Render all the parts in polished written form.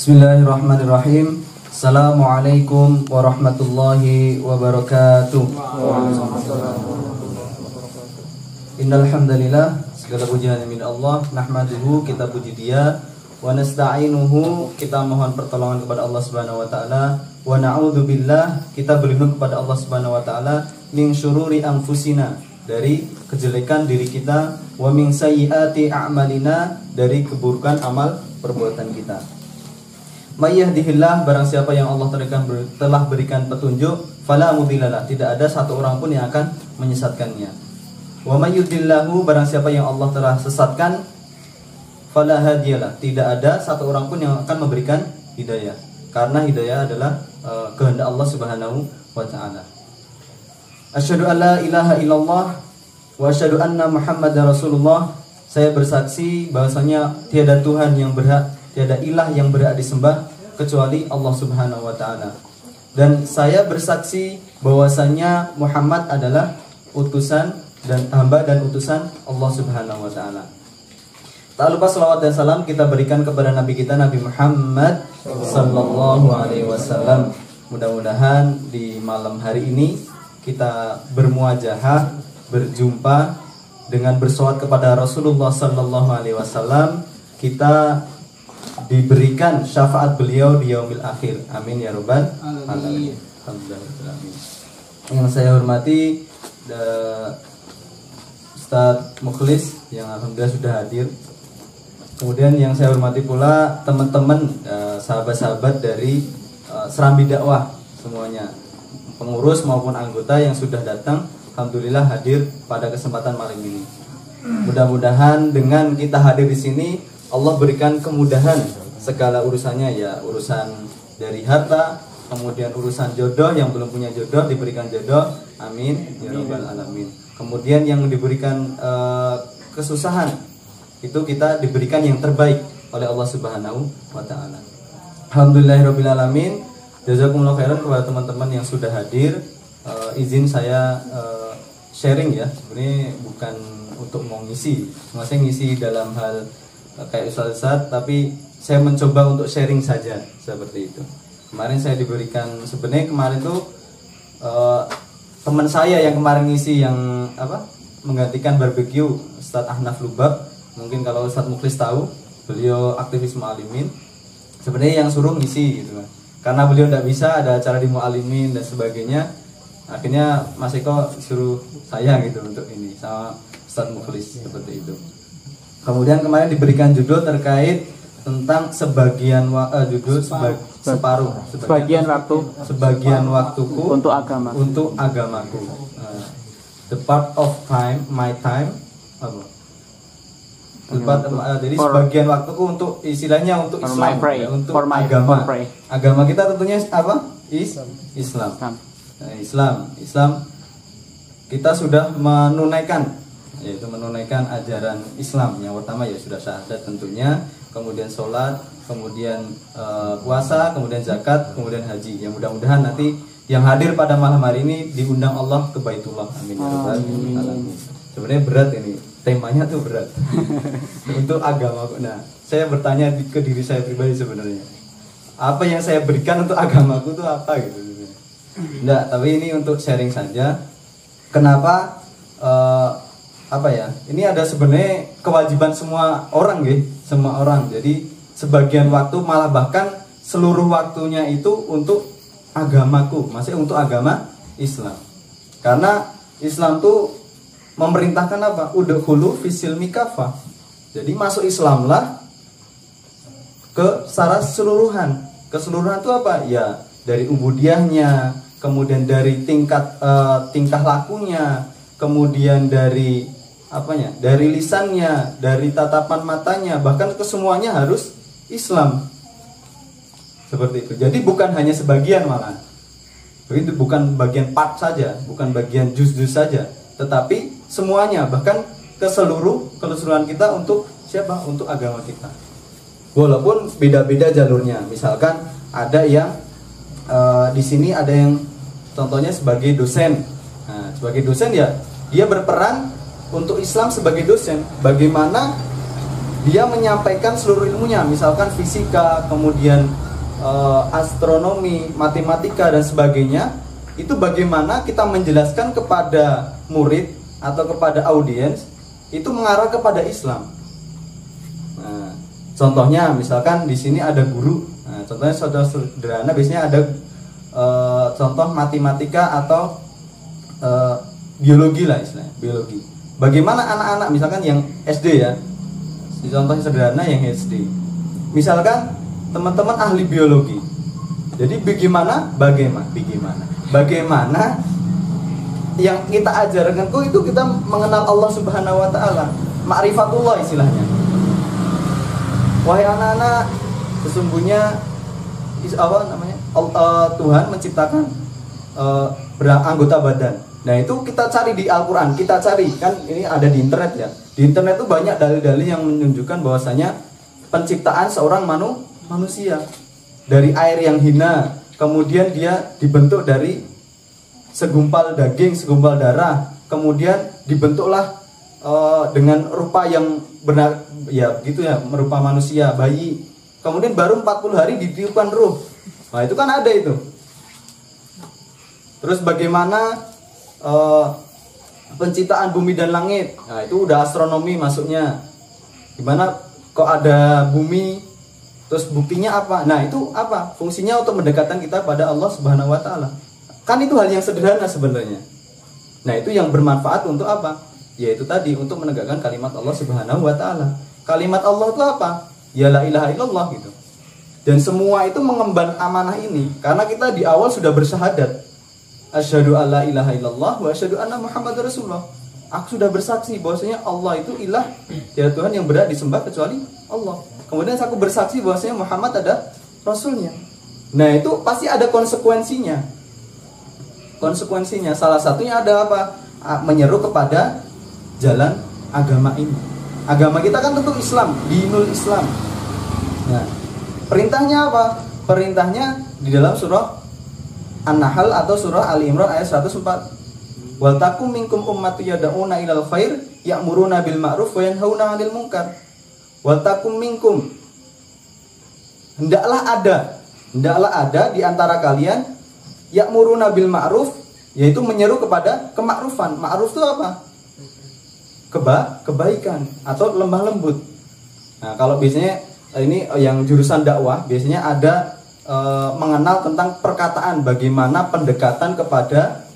Bismillahirrahmanirrahim. Assalamualaikum warahmatullahi wabarakatuh. Innal hamdalillah, segala pujian milik Allah, nahmaduhu, kita puji Dia, wa nasta'inuhu, kita mohon pertolongan kepada Allah Subhanahu wa taala, wa na'udzubillah, kita berlindung kepada Allah Subhanahu wa taala min syururi anfusina, dari kejelekan diri kita, wa min sayyiati a'malina, dari keburukan amal perbuatan kita. May yahdihillah, barang siapa yang Allah telah berikan petunjuk, fala mudhillalah, tidak ada satu orang pun yang akan menyesatkannya. Wa may yudhillahu, barang siapa yang Allah telah sesatkan, fala hadiyalah, tidak ada satu orang pun yang akan memberikan hidayah. Karena hidayah adalah kehendak Allah Subhanahu wa taala. Asyhadu an la ilaha illallah wa asyhadu anna Muhammadar Rasulullah. Saya bersaksi bahwasanya tiada Tuhan yang berhak, tiada ilah yang berhak disembah kecuali Allah Subhanahu wa taala. Dan saya bersaksi bahwasanya Muhammad adalah utusan dan hamba dan utusan Allah Subhanahu wa taala. Tak lupa salawat dan salam kita berikan kepada Nabi kita, Nabi Muhammad sallallahu alaihi wasallam. Mudah-mudahan di malam hari ini kita bermuajahah, berjumpa dengan bersolawat kepada Rasulullah sallallahu alaihi wasallam, kita diberikan syafaat beliau di yaumil akhir. Amin ya rabbal alamin. Alhamdulillah. Yang saya hormati Ustaz Mukhlis yang alhamdulillah sudah hadir. Kemudian yang saya hormati pula teman-teman sahabat-sahabat dari Serambi Dakwah semuanya, pengurus maupun anggota yang sudah datang, alhamdulillah hadir pada kesempatan malam ini. Mudah-mudahan dengan kita hadir di sini Allah berikan kemudahan segala urusannya, ya urusan dari harta, kemudian urusan jodoh, yang belum punya jodoh diberikan jodoh, amin ya rabbal alamin. Kemudian yang diberikan kesusahan itu kita diberikan yang terbaik oleh Allah Subhanahu wa taala. Alhamdulillahirabbil alamin. Jazakumullah khairan kepada teman-teman yang sudah hadir. Izin saya sharing ya, sebenarnya bukan untuk mau ngisi, maksudnya ngisi dalam hal kayak ustaz-ustaz, tapi saya mencoba untuk sharing saja seperti itu. Kemarin saya diberikan, sebenarnya kemarin tuh teman saya yang kemarin ngisi yang menggantikan barbecue, Ustaz Ahnaf Lubab, mungkin kalau Ustaz Mukhlis tahu, beliau aktivis Mu'alimin, sebenarnya yang suruh ngisi gitu kan. Karena beliau tidak bisa, ada acara di Mu'alimin dan sebagainya, akhirnya Mas Eko suruh saya gitu untuk ini sama Ustaz Mukhlis seperti itu. Kemudian kemarin diberikan judul terkait tentang sebagian sebagian waktuku untuk agamaku. The part of time, my time, jadi sebagian waktuku untuk istilahnya untuk Islam, ya, untuk agama. Agama kita tentunya apa? Islam. Islam kita sudah menunaikan, yaitu menunaikan ajaran Islam. Yang pertama ya sudah syahadat tentunya, kemudian sholat, kemudian puasa, kemudian zakat, kemudian haji. Yang mudah-mudahan nanti yang hadir pada malam hari ini diundang Allah ke Baitullah. Amin ya rabbal alamin. Sebenarnya berat ini, temanya tuh berat. Untuk agama. Nah, saya bertanya ke diri saya pribadi sebenarnya, apa yang saya berikan untuk agamaku tuh apa gitu. Enggak, tapi ini untuk sharing saja. Kenapa ini ada sebenarnya kewajiban semua orang semua orang. Jadi sebagian waktu, malah bahkan seluruh waktunya itu untuk agamaku, maksudnya untuk agama Islam. Karena Islam tuh memerintahkan apa? Udkhulu fisilmi kafah. Jadi masuk Islamlah ke secara keseluruhan. Keseluruhan itu apa? Ya dari ubudiyahnya, kemudian dari tingkah lakunya, kemudian dari dari lisannya, dari tatapan matanya, bahkan kesemuanya harus Islam. Seperti itu. Jadi bukan hanya sebagian malah. Begitu, bukan bagian part saja, bukan bagian juz-juz saja, tetapi semuanya, bahkan keseluruhan kita untuk siapa? Untuk agama kita. Walaupun beda-beda jalurnya. Misalkan ada yang di sini ada yang contohnya sebagai dosen. Nah, sebagai dosen ya dia berperan untuk Islam sebagai dosen. Bagaimana dia menyampaikan seluruh ilmunya, misalkan fisika, kemudian astronomi, matematika dan sebagainya. Itu bagaimana kita menjelaskan kepada murid atau kepada audiens itu mengarah kepada Islam. Nah, contohnya misalkan di sini ada guru. Nah, contohnya sederhana, biasanya ada contoh matematika atau biologi lah istilahnya, biologi. Bagaimana anak-anak misalkan yang SD ya. Contohnya sederhana yang SD. Misalkan teman-teman ahli biologi. Jadi bagaimana yang kita ajarkan itu kita mengenal Allah Subhanahu wa taala, ma'rifatullah istilahnya. Wahai anak-anak, sesungguhnya Tuhan menciptakan anggota badan. Nah, itu kita cari di Al-Qur'an, kita cari kan ini ada di internet ya. Di internet itu banyak dalil-dalil yang menunjukkan bahwasanya penciptaan seorang manusia dari air yang hina, kemudian dia dibentuk dari segumpal daging, segumpal darah, kemudian dibentuklah dengan rupa yang benar ya gitu ya, merupa manusia, bayi. Kemudian baru 40 hari ditiupkan ruh. Nah, itu kan ada itu. Terus bagaimana penciptaan bumi dan langit? Nah, itu udah astronomi masuknya. Gimana kok ada bumi? Terus buktinya apa? Nah, itu apa? Fungsinya untuk mendekatkan kita pada Allah Subhanahu wa taala. Kan itu hal yang sederhana sebenarnya. Nah, itu yang bermanfaat untuk apa? Yaitu tadi untuk menegakkan kalimat Allah Subhanahu wa taala. Kalimat Allah itu apa? Ya la ilaha illallah gitu. Dan semua itu mengemban amanah ini karena kita di awal sudah bersyahadat. Asyhadu alla ilaha illallah wa asyhadu anna Muhammadar Rasulullah. Aku sudah bersaksi bahwasanya Allah itu ilah, tiada Tuhan yang berhak disembah kecuali Allah. Kemudian aku bersaksi bahwasanya Muhammad ada rasulnya. Nah, itu pasti ada konsekuensinya. Konsekuensinya salah satunya ada apa? Menyeru kepada jalan agama ini. Agama kita kan tentu Islam, dinul Islam. Nah, perintahnya apa? Perintahnya di dalam surah An-Nahl atau surah Ali Imran ayat 104. Wal takum minkum ummatun yad'una ilal khair ya'muruna bil ma'ruf wa yanhauna 'anil munkar. Wal takum minkum, hendaklah ada di antara kalian ya'muruna bil ma'ruf, yaitu menyeru kepada kemakrufan. Ma'ruf itu apa? Kebaikan atau lemah lembut. Nah, kalau biasanya ini yang jurusan dakwah biasanya ada mengenal tentang perkataan, bagaimana pendekatan kepada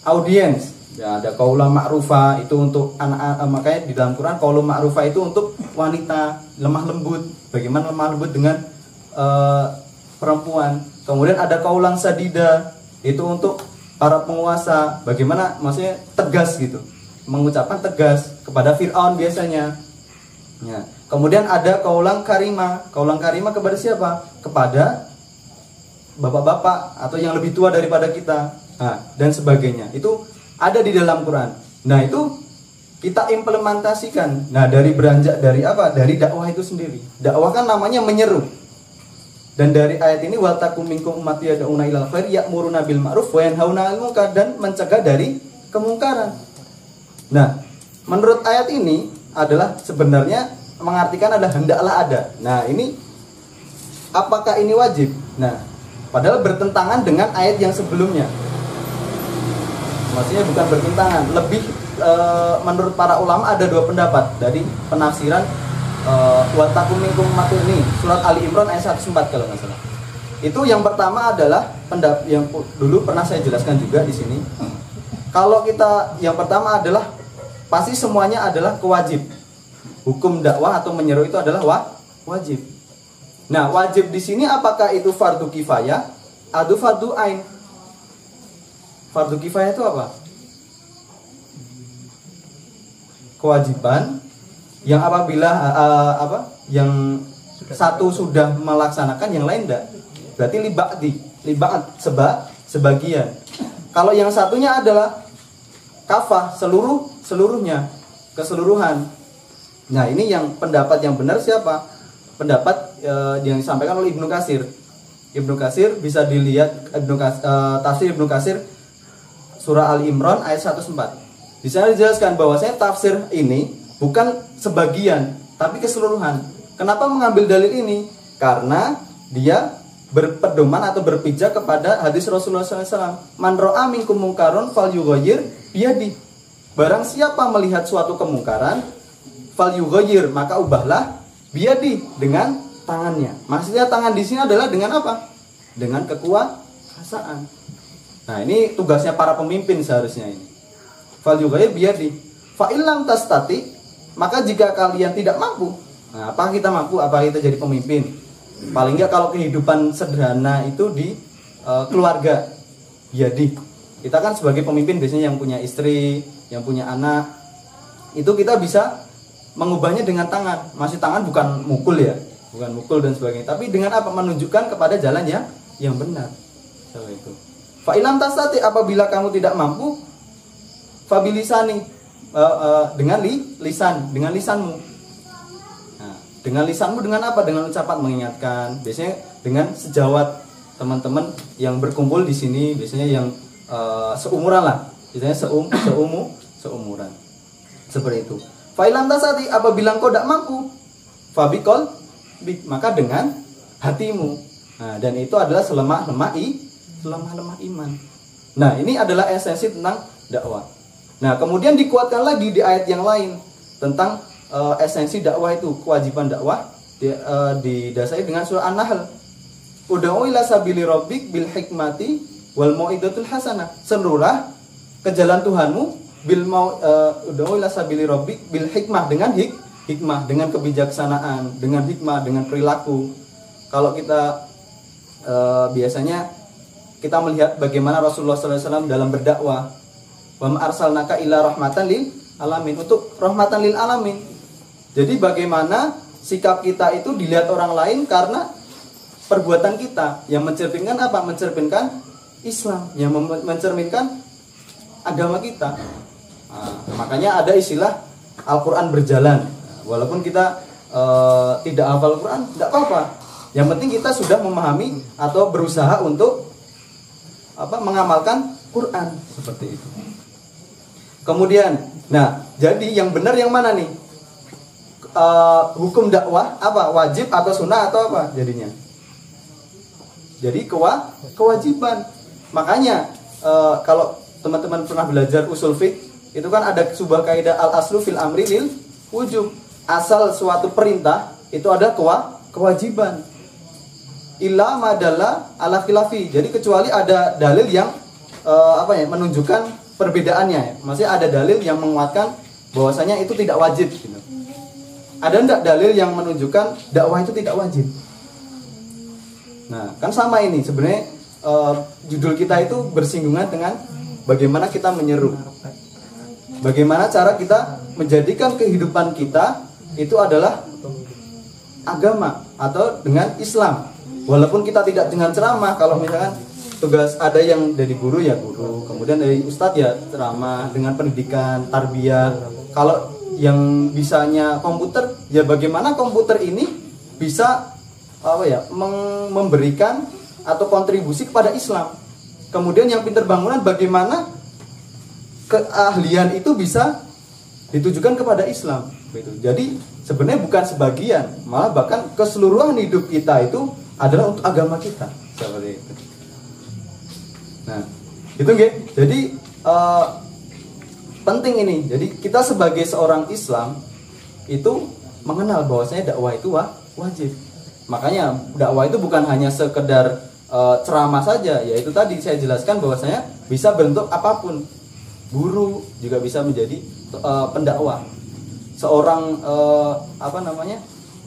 audiens. Ya, ada qaulun ma'rufa itu untuk anak-anak, makanya di dalam Quran qaulun ma'rufa itu untuk wanita, lemah lembut. Bagaimana lemah lembut dengan perempuan. Kemudian ada qaulan sadida itu untuk para penguasa. Bagaimana maksudnya tegas gitu. Mengucapkan tegas kepada Fir'aun biasanya. Ya. Kemudian ada qaulan karima. Qaulan karima kepada siapa? Kepada bapak-bapak atau yang lebih tua daripada kita. Nah, dan sebagainya. Itu ada di dalam Quran. Nah, itu kita implementasikan. Nah, dari beranjak dari apa? Dari dakwah itu sendiri. Dakwah kan namanya menyeru. Dan dari ayat ini wa takum minkum ummatun yad'una ilal khair ya'muruna bil ma'ruf wa yanhauna 'anil munkar, dan mencegah dari kemungkaran. Nah, menurut ayat ini adalah sebenarnya mengartikan adalah hendaklah ada. Nah, ini apakah ini wajib? Nah, padahal bertentangan dengan ayat yang sebelumnya. Maksudnya bukan bertentangan, lebih menurut para ulama ada dua pendapat dari penafsiran wa takum minkum ummatun ini surat Ali Imran ayat 104 kalau nggak salah. Itu yang pertama adalah pendapat yang dulu pernah saya jelaskan juga di sini. Kalau kita yang pertama adalah pasti semuanya adalah kewajib. Hukum dakwah atau menyeru itu adalah wajib. Nah, wajib di sini apakah itu fardu kifayah atau fardu ain? Fardu kifayah itu apa? Kewajiban yang apabila yang satu sudah melaksanakan yang lain enggak. Berarti libat sebagian. Kalau yang satunya adalah kafah seluruhnya, keseluruhan. Nah, ini yang pendapat yang benar siapa? Pendapat yang disampaikan oleh Ibnu Katsir. Ibnu Katsir bisa dilihat tafsir Ibnu Katsir surah Ali Imran ayat 104. Di sana dijelaskan bahwasanya tafsir ini bukan sebagian, tapi keseluruhan. Kenapa mengambil dalil ini? Karena dia berpedoman atau berpijak kepada hadis Rasulullah SAW. Man ra'a minkum mungkaron falyughayyir biyadi. Barang siapa melihat suatu kemungkaran, falyughayyir, maka ubahlah biyadi, dengan tangannya. Maksudnya tangan di sini adalah dengan apa? Dengan kekuasaan. Nah, ini tugasnya para pemimpin seharusnya ini. Falyughayyir biyadi. Fa illam tastati, maka jika kalian tidak mampu. Nah, apa kita mampu? Apa kita jadi pemimpin? Paling enggak kalau kehidupan sederhana itu di keluarga. Jadi kita kan sebagai pemimpin biasanya yang punya istri, yang punya anak, itu kita bisa mengubahnya dengan tangan. Masih tangan, bukan mukul ya, bukan mukul dan sebagainya. Tapi dengan apa? Menunjukkan kepada jalan yang benar. Seperti itu. Fa ilam tasati, apabila kamu tidak mampu, fabilisani, dengan lisan, dengan lisanmu. Dengan lisanmu dengan apa? Dengan ucapan mengingatkan. Biasanya dengan sejawat teman-teman yang berkumpul di sini, biasanya yang seumuran lah. Biasanya seumuran. Seperti itu. Fa'ilam tasati, apabila engkau tidak mampu, fabikol, maka dengan hatimu. Nah, dan itu adalah selemah-lemah iman. Nah, ini adalah esensi tentang dakwah. Nah, kemudian dikuatkan lagi di ayat yang lain tentang esensi dakwah itu, kewajiban dakwah didasari dengan surah An-Nahl. Ud'u ila sabili rabbik bil hikmati wal mau'izatul hasanah. Serulah ke jalan Tuhanmu ud'u ila sabili rabbik bil hikmah, dengan hikmah, dengan kebijaksanaan, dengan hikmah, dengan perilaku. Kalau kita biasanya kita melihat bagaimana Rasulullah SAW dalam berdakwah, wa ma arsalnaka illa rahmatan lil alamin, untuk rahmatan lil alamin. Jadi bagaimana sikap kita itu dilihat orang lain karena perbuatan kita yang mencerminkan apa? Mencerminkan Islam, yang mencerminkan agama kita. Nah, makanya ada istilah Al-Quran berjalan. Walaupun kita tidak hafal Al-Quran, tidak apa-apa. Yang penting kita sudah memahami atau berusaha untuk mengamalkan Quran, seperti itu. Kemudian, nah, jadi yang benar yang mana nih? Hukum dakwah apa? Wajib atau sunnah atau apa jadinya? Jadi kewajiban. Makanya kalau teman-teman pernah belajar usul fiqh, itu kan ada sebuah kaidah al-aslu fil amri lil wujub. Asal suatu perintah itu ada kewajiban. Illa madalla ala khilafi. Jadi kecuali ada dalil yang menunjukkan perbedaannya. Maksudnya ada dalil yang menguatkan bahwasanya itu tidak wajib gitu. Ada enggak dalil yang menunjukkan dakwah itu tidak wajib? Nah, kan sama ini sebenarnya judul kita itu bersinggungan dengan bagaimana kita menyeru. Bagaimana cara kita menjadikan kehidupan kita itu adalah agama atau dengan Islam. Walaupun kita tidak dengan ceramah, kalau misalkan tugas ada yang dari guru ya guru, kemudian dari ustadz ya ceramah dengan pendidikan, tarbiyah. Kalau yang bisanya komputer, ya bagaimana komputer ini bisa memberikan atau kontribusi kepada Islam. Kemudian yang pintar bangunan, bagaimana keahlian itu bisa ditujukan kepada Islam. Gitu. Jadi sebenarnya bukan sebagian, malah bahkan keseluruhan hidup kita itu adalah untuk agama kita. Seperti itu. Nah, itu nggih. Jadi penting ini. Jadi kita sebagai seorang Islam itu mengenal bahwasanya dakwah itu wajib. Makanya dakwah itu bukan hanya sekedar ceramah saja. Ya itu tadi saya jelaskan bahwasanya bisa bentuk apapun. Guru juga bisa menjadi pendakwah. Seorang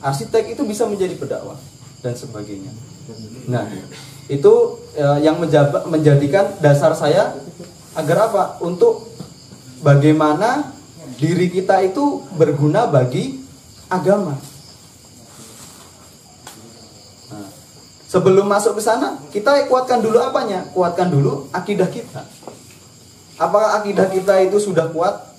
arsitek itu bisa menjadi pendakwah dan sebagainya. Nah, itu yang menjadikan dasar saya agar apa? Untuk bagaimana diri kita itu berguna bagi agama. Nah, sebelum masuk ke sana, kita kuatkan dulu apanya? Kuatkan dulu akidah kita. Apakah akidah kita itu sudah kuat?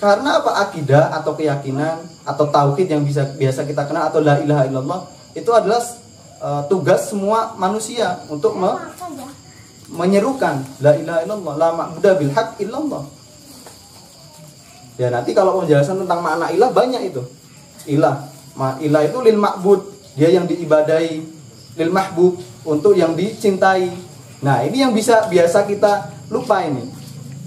Karena apa? Akidah atau keyakinan atau tauhid yang biasa kita kenal atau la ilaha illallah itu adalah tugas semua manusia untuk menyerukan la ilaha illallah, la ma'budu bil haqq illallah. Ya nanti kalau penjelasan tentang makna ilah banyak itu. ilah. Ilah itu lil ma'bud, dia yang diibadahi, lil mahbub, untuk yang dicintai. Nah, ini yang biasa kita lupa ini.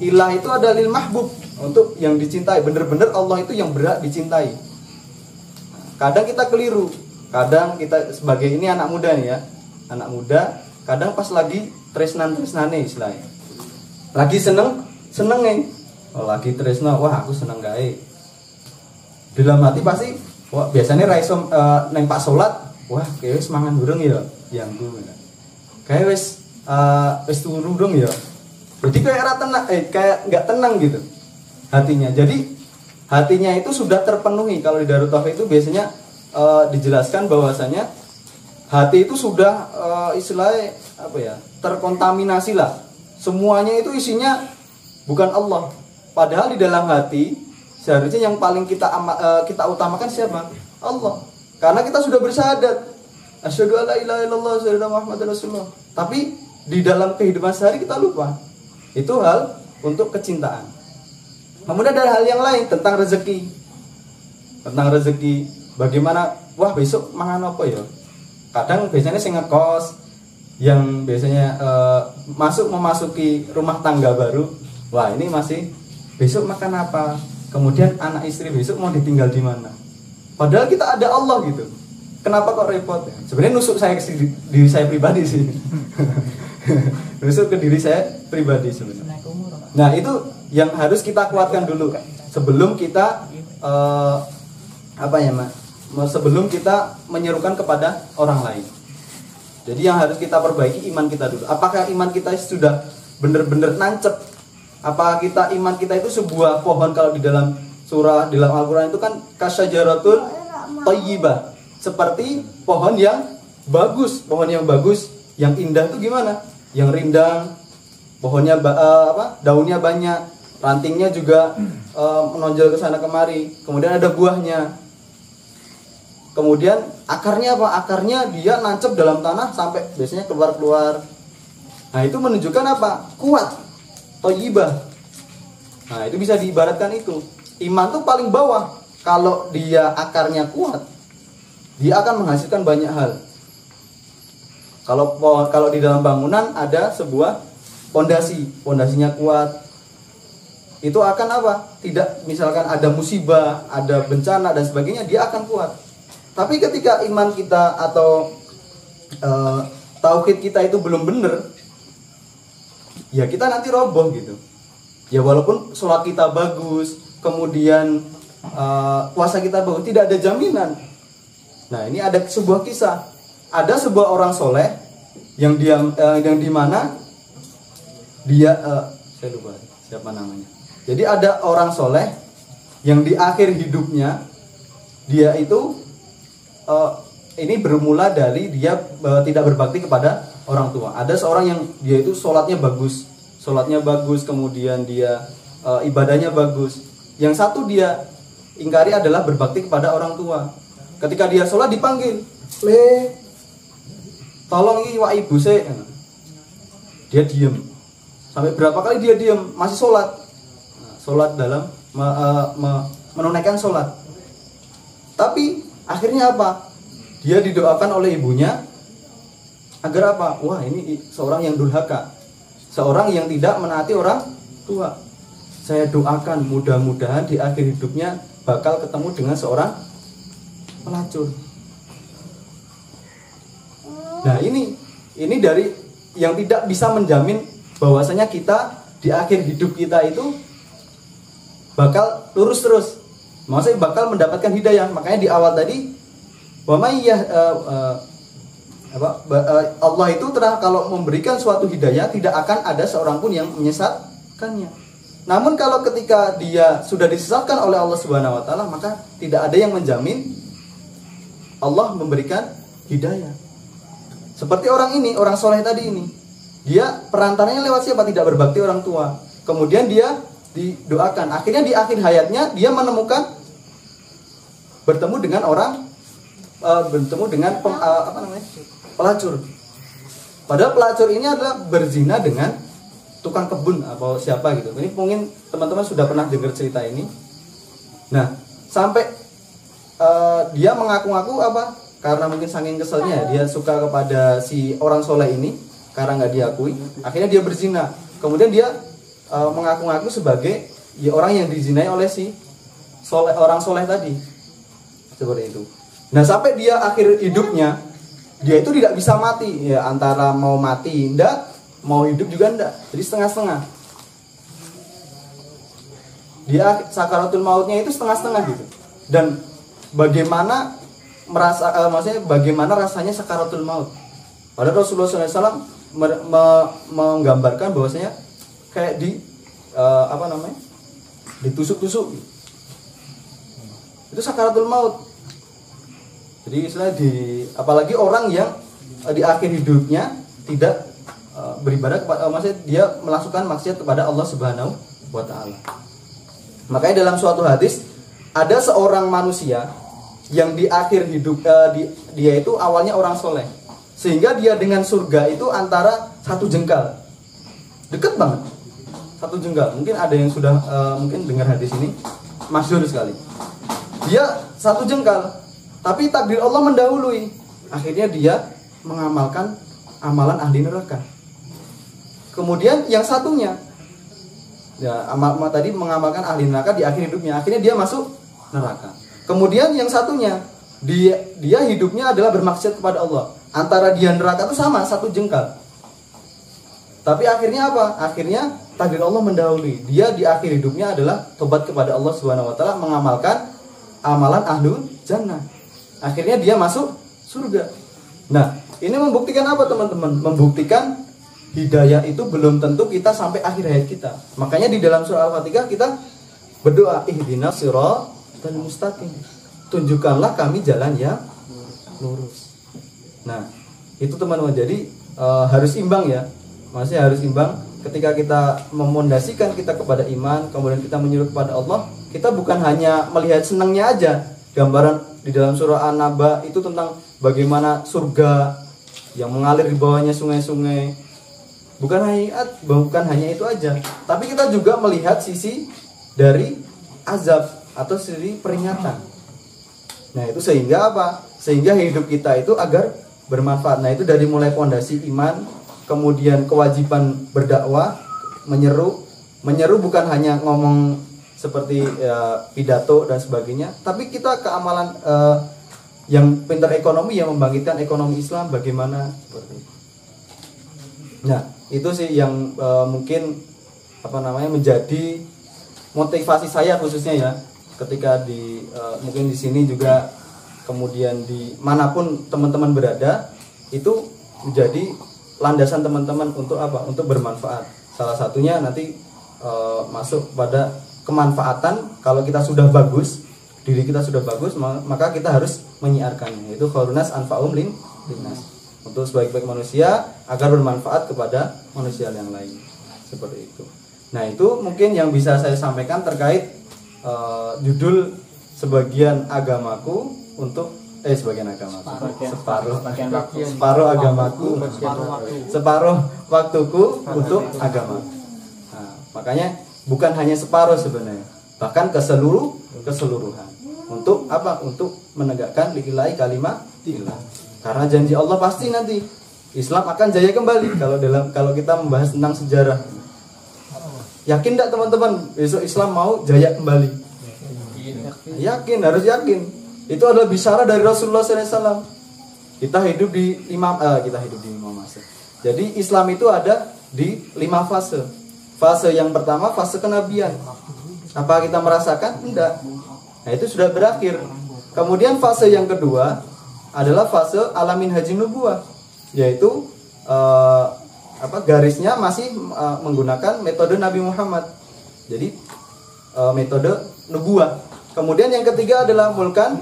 Ilah itu ada lil mahbub, untuk yang dicintai. Bener-bener Allah itu yang berhak dicintai. Kadang kita keliru. Kadang kita sebagai ini anak muda nih ya. Anak muda, kadang pas lagi tresnan-tresnane istilahnya. Lagi seneng nih. Oh, lagi tresna, wah aku seneng gawe. Dalam hati pasti, wah biasanya raiso neng pak sholat, wah kayak wis mangan durung ya, yang gue. Kayak wis turu durung ya. Jadi kayak kayak nggak tenang gitu hatinya. Jadi hatinya itu sudah terpenuhi. Kalau di Darut Tauhid itu biasanya dijelaskan bahwasanya hati itu sudah istilahnya apa ya, terkontaminasi lah. Semuanya itu isinya bukan Allah. Padahal di dalam hati seharusnya yang paling kita utamakan siapa? Allah. Karena kita sudah bersyahadat, asyhadu alla ilaha illallah, asyhadu anna muhammadar rasulullah. Tapi di dalam kehidupan sehari kita lupa. Itu hal untuk kecintaan. Kemudian ada hal yang lain tentang rezeki. Tentang rezeki, bagaimana, wah besok mangan apa ya? Kadang biasanya saya ngekos, yang biasanya memasuki rumah tangga baru, wah ini masih besok makan apa? Kemudian anak istri besok mau ditinggal di mana? Padahal kita ada Allah gitu. Kenapa kok repot? Sebenarnya nusuk saya ke diri saya pribadi sih. Nusuk ke diri saya pribadi sebenarnya. Nah itu yang harus kita kuatkan dulu sebelum kita sebelum kita menyerukan kepada orang lain. Jadi yang harus kita perbaiki iman kita dulu. Apakah iman kita sudah benar-benar nancep? Apakah iman kita itu sebuah pohon? Kalau di dalam surah, di dalam Al-Quran itu kan kasyajaratul thayyibah, seperti pohon yang bagus. Pohon yang bagus, yang indah itu gimana? Yang rindang, pohonnya daunnya banyak, rantingnya juga menonjol ke sana kemari. Kemudian ada buahnya. Kemudian akarnya apa? Akarnya dia nancep dalam tanah sampai biasanya keluar-keluar. Nah itu menunjukkan apa? Kuat, thayyibah. Nah itu bisa diibaratkan itu. Iman tuh paling bawah. Kalau dia akarnya kuat, dia akan menghasilkan banyak hal. Kalau di dalam bangunan ada sebuah pondasinya kuat, itu akan apa? Tidak, misalkan ada musibah, ada bencana dan sebagainya, dia akan kuat. Tapi ketika iman kita atau tauhid kita itu belum benar, ya kita nanti roboh gitu. Ya walaupun sholat kita bagus, kemudian puasa kita bagus, tidak ada jaminan. Nah ini ada sebuah kisah. Ada sebuah orang soleh yang di mana dia saya lupa siapa namanya. Jadi ada orang soleh yang di akhir hidupnya dia itu ini bermula dari dia tidak berbakti kepada orang tua. Ada seorang yang dia itu sholatnya bagus, kemudian dia ibadahnya bagus. Yang satu dia ingkari adalah berbakti kepada orang tua. Ketika dia sholat dipanggil, tolong ini wa ibu saya. Dia diem. Sampai berapa kali dia diem, masih sholat. Sholat dalam menunaikan sholat. Tapi akhirnya apa? Dia didoakan oleh ibunya agar apa? Wah ini seorang yang durhaka, seorang yang tidak menaati orang tua. Saya doakan mudah-mudahan di akhir hidupnya bakal ketemu dengan seorang pelacur. Nah ini dari yang tidak bisa menjamin bahwasanya kita di akhir hidup kita itu bakal lurus terus, maksudnya bakal mendapatkan hidayah. Makanya di awal tadi Allah itu kalau memberikan suatu hidayah tidak akan ada seorang pun yang menyesatkannya. Namun kalau ketika dia sudah disesatkan oleh Allah Subhanahu wa taala, maka tidak ada yang menjamin Allah memberikan hidayah. Seperti orang ini, orang soleh tadi ini, dia perantaranya lewat siapa? Tidak berbakti orang tua. Kemudian dia didoakan. Akhirnya di akhir hayatnya dia menemukan bertemu dengan pelacur. Padahal pelacur ini adalah berzina dengan tukang kebun atau siapa gitu. Ini mungkin teman-teman sudah pernah dengar cerita ini. Nah, sampai dia mengaku-ngaku apa? Karena mungkin saking keselnya dia suka kepada si orang soleh ini karena nggak diakui, akhirnya dia berzina. Kemudian dia mengaku-ngaku sebagai ya, orang yang dizinai oleh si orang soleh tadi, seperti itu. Nah sampai dia akhir hidupnya dia itu tidak bisa mati, ya antara mau mati enggak, mau hidup juga enggak, jadi setengah-setengah. Dia sakaratul mautnya itu setengah-setengah gitu. Dan bagaimana maksudnya bagaimana rasanya sakaratul maut? Padahal Rasulullah SAW menggambarkan bahwasanya kayak ditusuk-tusuk. Itu sakaratul maut. Jadi istilah apalagi orang yang di akhir hidupnya tidak beribadah kepada, maksudnya dia melakukan maksiat kepada Allah Subhanahu wa taala. Makanya dalam suatu hadis ada seorang manusia yang di akhir hidup dia itu awalnya orang soleh, sehingga dia dengan surga itu antara satu jengkal, deket banget, satu jengkal. Mungkin ada yang sudah mungkin dengar hadis ini, masyhur sekali. Dia satu jengkal, tapi takdir Allah mendahului. Akhirnya dia mengamalkan amalan ahli neraka. Kemudian yang satunya, ya tadi mengamalkan ahli neraka di akhir hidupnya, akhirnya dia masuk neraka. Kemudian yang satunya, dia hidupnya adalah bermaksiat kepada Allah. Antara dia neraka itu sama, satu jengkal. Tapi akhirnya apa? Akhirnya takdir Allah mendahului. Dia di akhir hidupnya adalah tobat kepada Allah Subhanahu wa taala, mengamalkan amalan ahlul jannah. Akhirnya dia masuk surga. Nah, ini membuktikan apa teman-teman? Membuktikan hidayah itu belum tentu kita sampai akhir hayat kita. Makanya di dalam surah Al-Fatihah kita berdoa, ihdinas siratal mustaqim. Tunjukkanlah kami jalan yang lurus. Nah, itu teman-teman. Jadi harus imbang ya. Maksudnya harus imbang ketika kita memondasikan kita kepada iman, kemudian kita menyuruh kepada Allah, kita bukan hanya melihat senangnya aja. Gambaran di dalam surah An-Naba itu tentang bagaimana surga yang mengalir di bawahnya sungai-sungai. Bukan hanya itu aja, tapi kita juga melihat sisi dari azab atau sisi peringatan. Nah, itu sehingga apa? Sehingga hidup kita itu agar bermanfaat. Nah, itu dari mulai fondasi iman, kemudian kewajiban berdakwah, menyeru bukan hanya ngomong seperti pidato dan sebagainya, tapi kita keamalan yang pintar ekonomi, yang membangkitkan ekonomi Islam bagaimana seperti itu. Nah, itu sih yang mungkin menjadi motivasi saya khususnya ya, ketika mungkin di sini juga, kemudian di manapun teman-teman berada, itu menjadi landasan teman-teman untuk apa? Untuk bermanfaat. Salah satunya nanti masuk pada kemanfaatan. Kalau kita sudah bagus, diri kita sudah bagus, maka kita harus menyiarkannya. Itu khairunnas anfa'um linnas. Untuk sebaik-baik manusia agar bermanfaat kepada manusia yang lain, seperti itu. Nah, itu mungkin yang bisa saya sampaikan terkait judul sebagian agamaku untuk sebagian agamaku, separuh agamaku, separuh waktuku untuk agama. Nah, makanya bukan hanya separuh sebenarnya, bahkan keseluruhan. Untuk apa? Untuk menegakkan lillahi kalimatillah. Karena janji Allah pasti nanti Islam akan jaya kembali. Kalau kita membahas tentang sejarah, yakin tidak teman-teman besok Islam mau jaya kembali? Yakin, harus yakin. Itu adalah bisyarah dari Rasulullah SAW. Kita hidup di 5 masa. Jadi Islam itu ada di 5 fase. Fase yang pertama fase kenabian. Apa kita merasakan? Tidak. Nah, itu sudah berakhir. Kemudian fase yang kedua adalah fase alamin haji nubuwah, yaitu garisnya masih menggunakan metode Nabi Muhammad. Jadi metode nubuwah. Kemudian yang ketiga adalah mulkan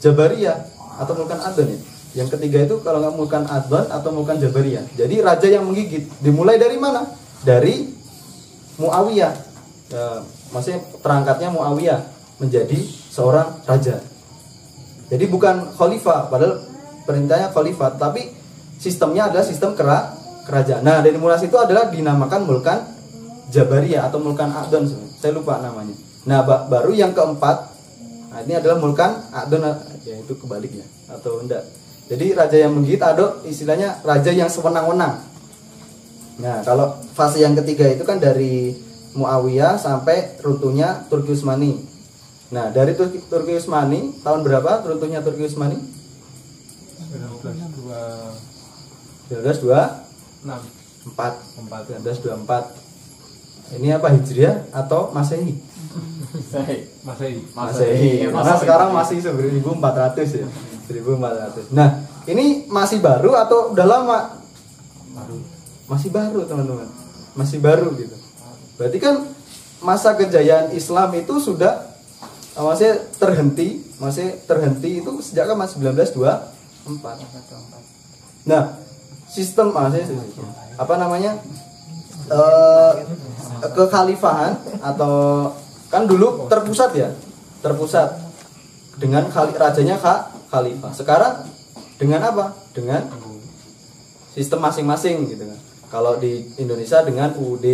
jabariyah atau mulkan adon ya. Yang ketiga itu kalau nggak mulkan adon atau mulkan jabariyah. Jadi raja yang menggigit. Dimulai dari mana? Dari Muawiyah. Maksudnya terangkatnya Muawiyah menjadi seorang raja. Jadi bukan khalifah, padahal perintahnya khalifah, tapi sistemnya adalah sistem kerajaan. Nah, dari mulai situ adalah dinamakan mulkan jabariyah atau mulkan adon. Saya lupa namanya. Nah, baru yang keempat, nah ini adalah mulkan adon, ya itu kebalik ya atau enggak. Jadi raja yang menggigit adon istilahnya raja yang sewenang-wenang. Nah, kalau fase yang ketiga itu kan dari Muawiyah sampai runtuhnya Turki Utsmani. Nah, dari Turki Utsmani tahun berapa runtuhnya Turki Utsmani? 1924. Ini apa, Hijriah atau Masehi? Masehi. Karena sekarang masih 1400 ya. 1400. Nah, ini masih baru atau udah lama? Masih baru, teman-teman. Masih baru gitu. Berarti kan masa kejayaan Islam itu sudah masih terhenti itu sejak kapan? 1924. Nah, sistem apa namanya? Kekhalifahan atau kan dulu terpusat dengan rajanya khalifah. Sekarang dengan apa? Dengan sistem masing-masing gitu kan. Kalau di Indonesia dengan UUD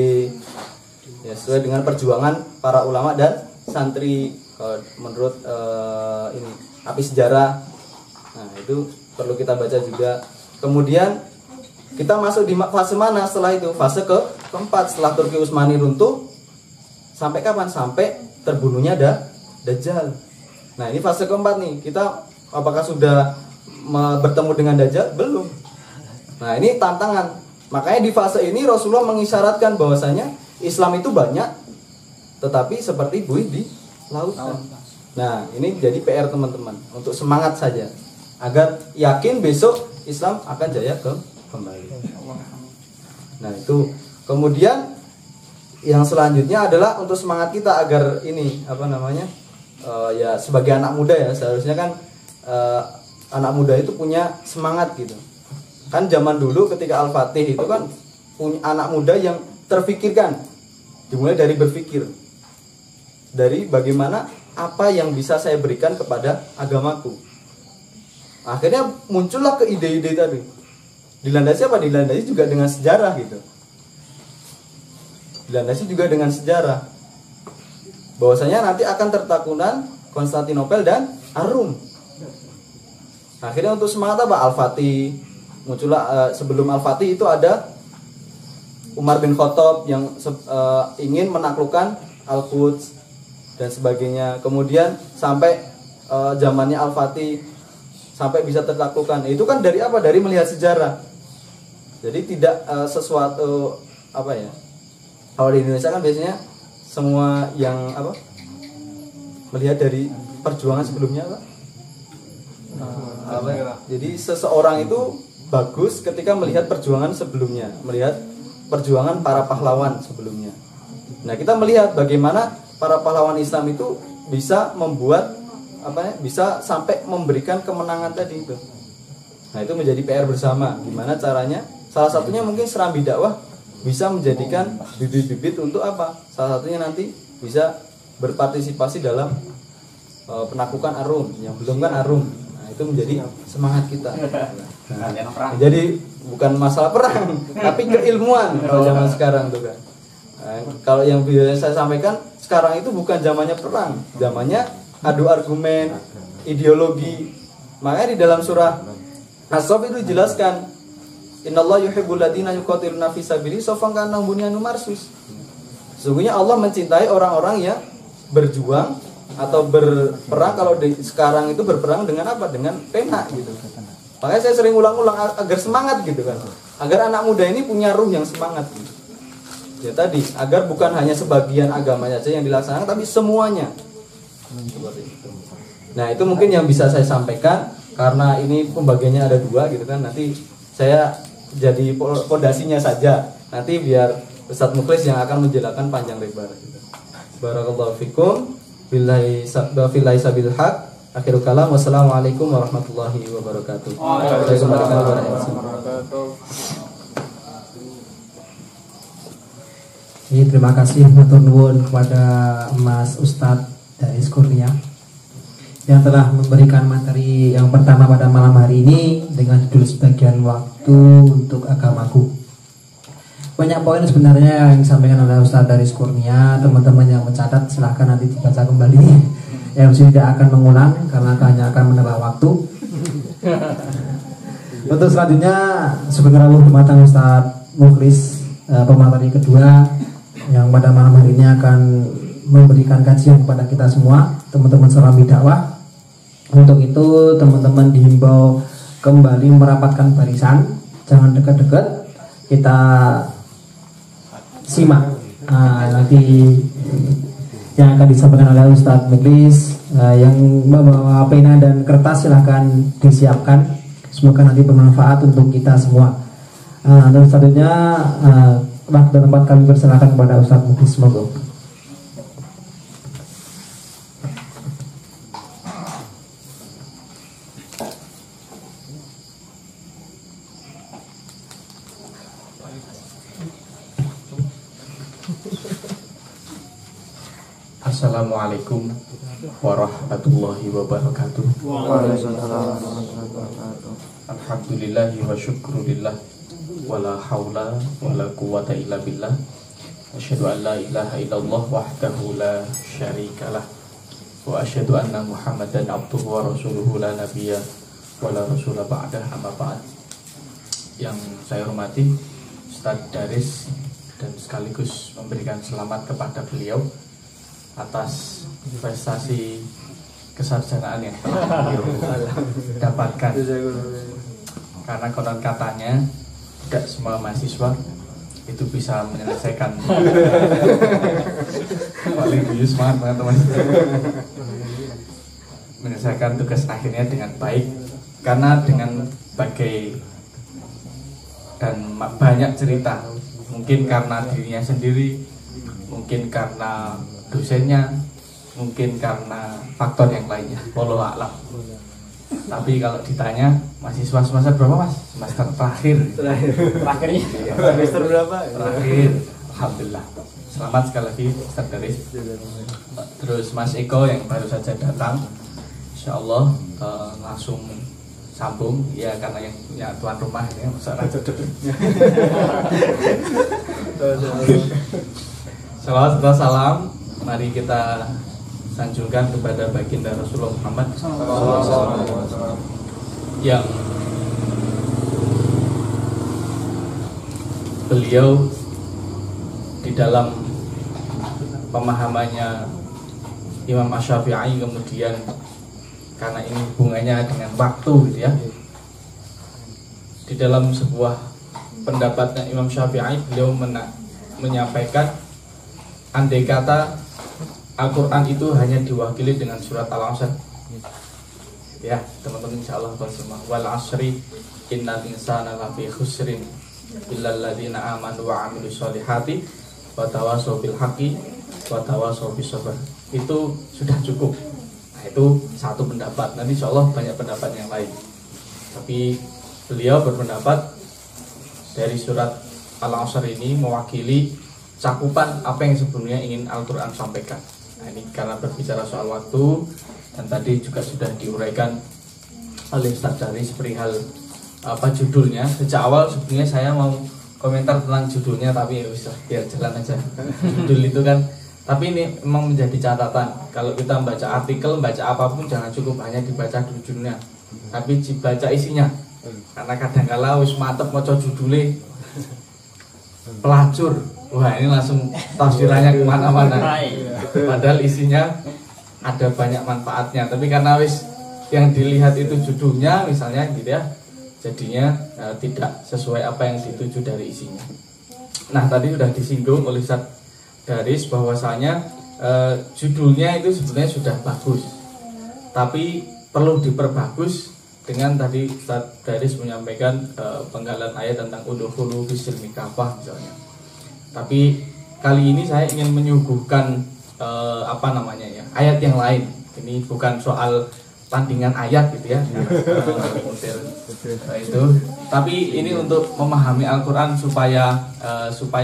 ya, sesuai dengan perjuangan para ulama dan santri. Kalau menurut ini api sejarah, nah itu perlu kita baca juga. Kemudian kita masuk di fase mana setelah itu? Fase keempat setelah Turki Utsmani runtuh. Sampai kapan? Sampai terbunuhnya Dajjal. Nah, ini fase keempat nih. Kita apakah sudah bertemu dengan Dajjal? Belum. Nah, ini tantangan. Makanya di fase ini Rasulullah mengisyaratkan bahwasanya Islam itu banyak, tetapi seperti buih di lautan. Nah, ini jadi PR teman-teman untuk semangat saja agar yakin besok Islam akan jaya kembali. Nah, itu kemudian yang selanjutnya adalah untuk semangat kita agar ini apa namanya ya sebagai anak muda ya, seharusnya kan anak muda itu punya semangat gitu. Kan zaman dulu ketika Al-Fatih itu kan punya anak muda yang terfikirkan, dimulai dari berpikir dari bagaimana apa yang bisa saya berikan kepada agamaku. Akhirnya muncullah ke ide-ide tadi. Dilandasi apa? Dilandasi juga dengan sejarah gitu. Dilandasi juga dengan sejarah. Bahwasanya nanti akan tertakunan Konstantinopel dan Arum. Akhirnya untuk semangat apa? Al-Fatih. Muncullah sebelum Al-Fatih itu ada Umar bin Khattab yang ingin menaklukkan Al-Quds dan sebagainya. Kemudian sampai zamannya Al-Fatih sampai bisa tertaklukkan. Itu kan dari apa? Dari melihat sejarah. Jadi tidak sesuatu apa ya? Kalau di Indonesia kan biasanya semua yang apa? Melihat dari perjuangan sebelumnya apa? Jadi seseorang itu bagus ketika melihat perjuangan sebelumnya, melihat perjuangan para pahlawan sebelumnya. Nah, kita melihat bagaimana para pahlawan Islam itu bisa membuat apa ya? Bisa sampai memberikan kemenangan tadi itu. Nah, itu menjadi PR bersama. Gimana caranya? Salah satunya mungkin Serambi Dakwah bisa menjadikan bibit-bibit untuk apa? Salah satunya nanti bisa berpartisipasi dalam penaklukan Arum, yang belum kan Arum. Nah, itu menjadi semangat kita. Nah, jadi bukan masalah perang, tapi keilmuan kalau zaman sekarang tuh kan. Nah, kalau yang biasa saya sampaikan sekarang itu bukan zamannya perang, zamannya adu argumen, ideologi. Makanya di dalam surah As-Saff itu dijelaskan Innallaha yuhibbul ladzina yuqatiluna fi sabilihi saffan ka'annahum bunyanun marsus. Sesungguhnya Allah mencintai orang-orang yang berjuang atau berperang. Kalau sekarang itu berperang dengan apa? Dengan pena gitu. Makanya saya sering ulang-ulang agar semangat gitu kan. Agar anak muda ini punya ruh yang semangat gitu. Ya tadi, agar bukan hanya sebagian agamanya saja yang dilaksanakan, tapi semuanya. Nah, itu mungkin yang bisa saya sampaikan. Karena ini pembagiannya ada dua gitu kan. Nanti saya jadi pondasinya saja. Nanti biar Ustadz Mukhlis yang akan menjelaskan panjang lebar gitu. Barakallahu fikum. Billahi sabil haq. Akhirul kalam. Wassalamualaikum warahmatullahi wabarakatuh. Waalaikumsalam warahmatullahi wabarakatuh. Terima kasih matur nuwun kepada Mas Ustadz Daris Kurnia yang telah memberikan materi yang pertama pada malam hari ini dengan judul sebagian waktu untuk agamaku. Banyak poin sebenarnya yang disampaikan oleh Ustadz Daris Kurnia. Teman-teman yang mencatat silahkan nanti dibaca kembali MC tidak akan mengulang karena hanya akan menambah waktu. Untuk selanjutnya sebagai rawuh matang Ustadz Mukhlis, pemateri kedua yang pada malam hari ini akan memberikan kajian kepada kita semua, teman-teman Serambi Dakwah. Untuk itu teman-teman dihimbau kembali merapatkan barisan, jangan dekat-dekat, kita simak nanti yang akan disampaikan oleh Ustadz Mukhlis. Yang membawa pena dan kertas silahkan disiapkan, semoga nanti bermanfaat untuk kita semua. Dan selanjutnya waktu dan tempat kami persilakan kepada Ustadz Mukhlis, semoga. Assalamualaikum warahmatullahi wabarakatuh. Alhamdulillahi wa syukrulillah, wala haula wala quwata illa billah. Asyhadu an la ilaha illallah wahdahu la syarikalah, wa asyhadu anna Muhammadan abduhu wa rasuluhu la nabiyya wala rasula ba'dah, amma ba'd. Yang saya hormati Ustaz Daris dan sekaligus memberikan selamat kepada beliau atas prestasi kesarjanaan yang telah beliau dapatkan. Karena konon katanya tidak semua mahasiswa itu bisa menyelesaikan. Paling bius banget teman-teman. Menyelesaikan tugas akhirnya dengan baik, karena dengan bagai dan banyak cerita, mungkin karena dirinya sendiri, mungkin karena dosennya, mungkin karena faktor yang lainnya, wallahu a'lam. Tapi kalau ditanya mahasiswa semester berapa mas? Semester terakhir. Terakhirnya? Semester berapa? Terakhir. Alhamdulillah. Selamat sekali lagi Ustaz Daris. Terus Mas Eko yang baru saja datang, insya Allah langsung sambung ya, karena yang punya tuan rumah ya, Salawat serta salam mari kita sanjungkan kepada baginda Rasulullah Muhammad yang beliau di dalam pemahamannya Imam Asy-Syafi'i, kemudian karena ini hubungannya dengan waktu gitu ya, di dalam sebuah pendapatnya Imam Syafi'i beliau menyampaikan andai kata Al-Quran itu hanya diwakili dengan surat Al-Asr, ya teman-teman insyaallah semua, wal asri innal insana lafi khusrin illal ladzina amanu wa amilus solihati wa tawasaw bil haqqi wa tawasaw bis sabr, itu sudah cukup. Nah, itu satu pendapat. Nanti insyaallah banyak pendapat yang lain, tapi beliau berpendapat dari surat Al-Asr ini mewakili cakupan apa yang sebelumnya ingin Al-Quran sampaikan. Nah, ini karena berbicara soal waktu, dan tadi juga sudah diuraikan oleh Ustaz Daris perihal apa judulnya. Sejak awal sebenarnya saya mau komentar tentang judulnya, tapi ya bisa biar jalan aja. Judul itu kan, tapi ini memang menjadi catatan. Kalau kita membaca artikel, membaca apapun, jangan cukup hanya dibaca judulnya, tapi dibaca isinya. Karena kadang-kala wis mantep maca judulnya pelacur, wah ini langsung tafsirannya kemana-mana, padahal isinya ada banyak manfaatnya. Tapi karena wis yang dilihat itu judulnya misalnya gitu ya, jadinya tidak sesuai apa yang dituju dari isinya. Nah, tadi sudah disinggung oleh Ustaz Daris bahwasanya judulnya itu sebenarnya sudah bagus, tapi perlu diperbagus dengan tadi Ustaz Daris menyampaikan penggalan ayat tentang udkhulu fis-silmi kafah misalnya. Tapi kali ini saya ingin menyuguhkan ayat yang lain. Ini bukan soal tandingan ayat gitu ya, model itu. Tapi ini untuk memahami Al-Quran supaya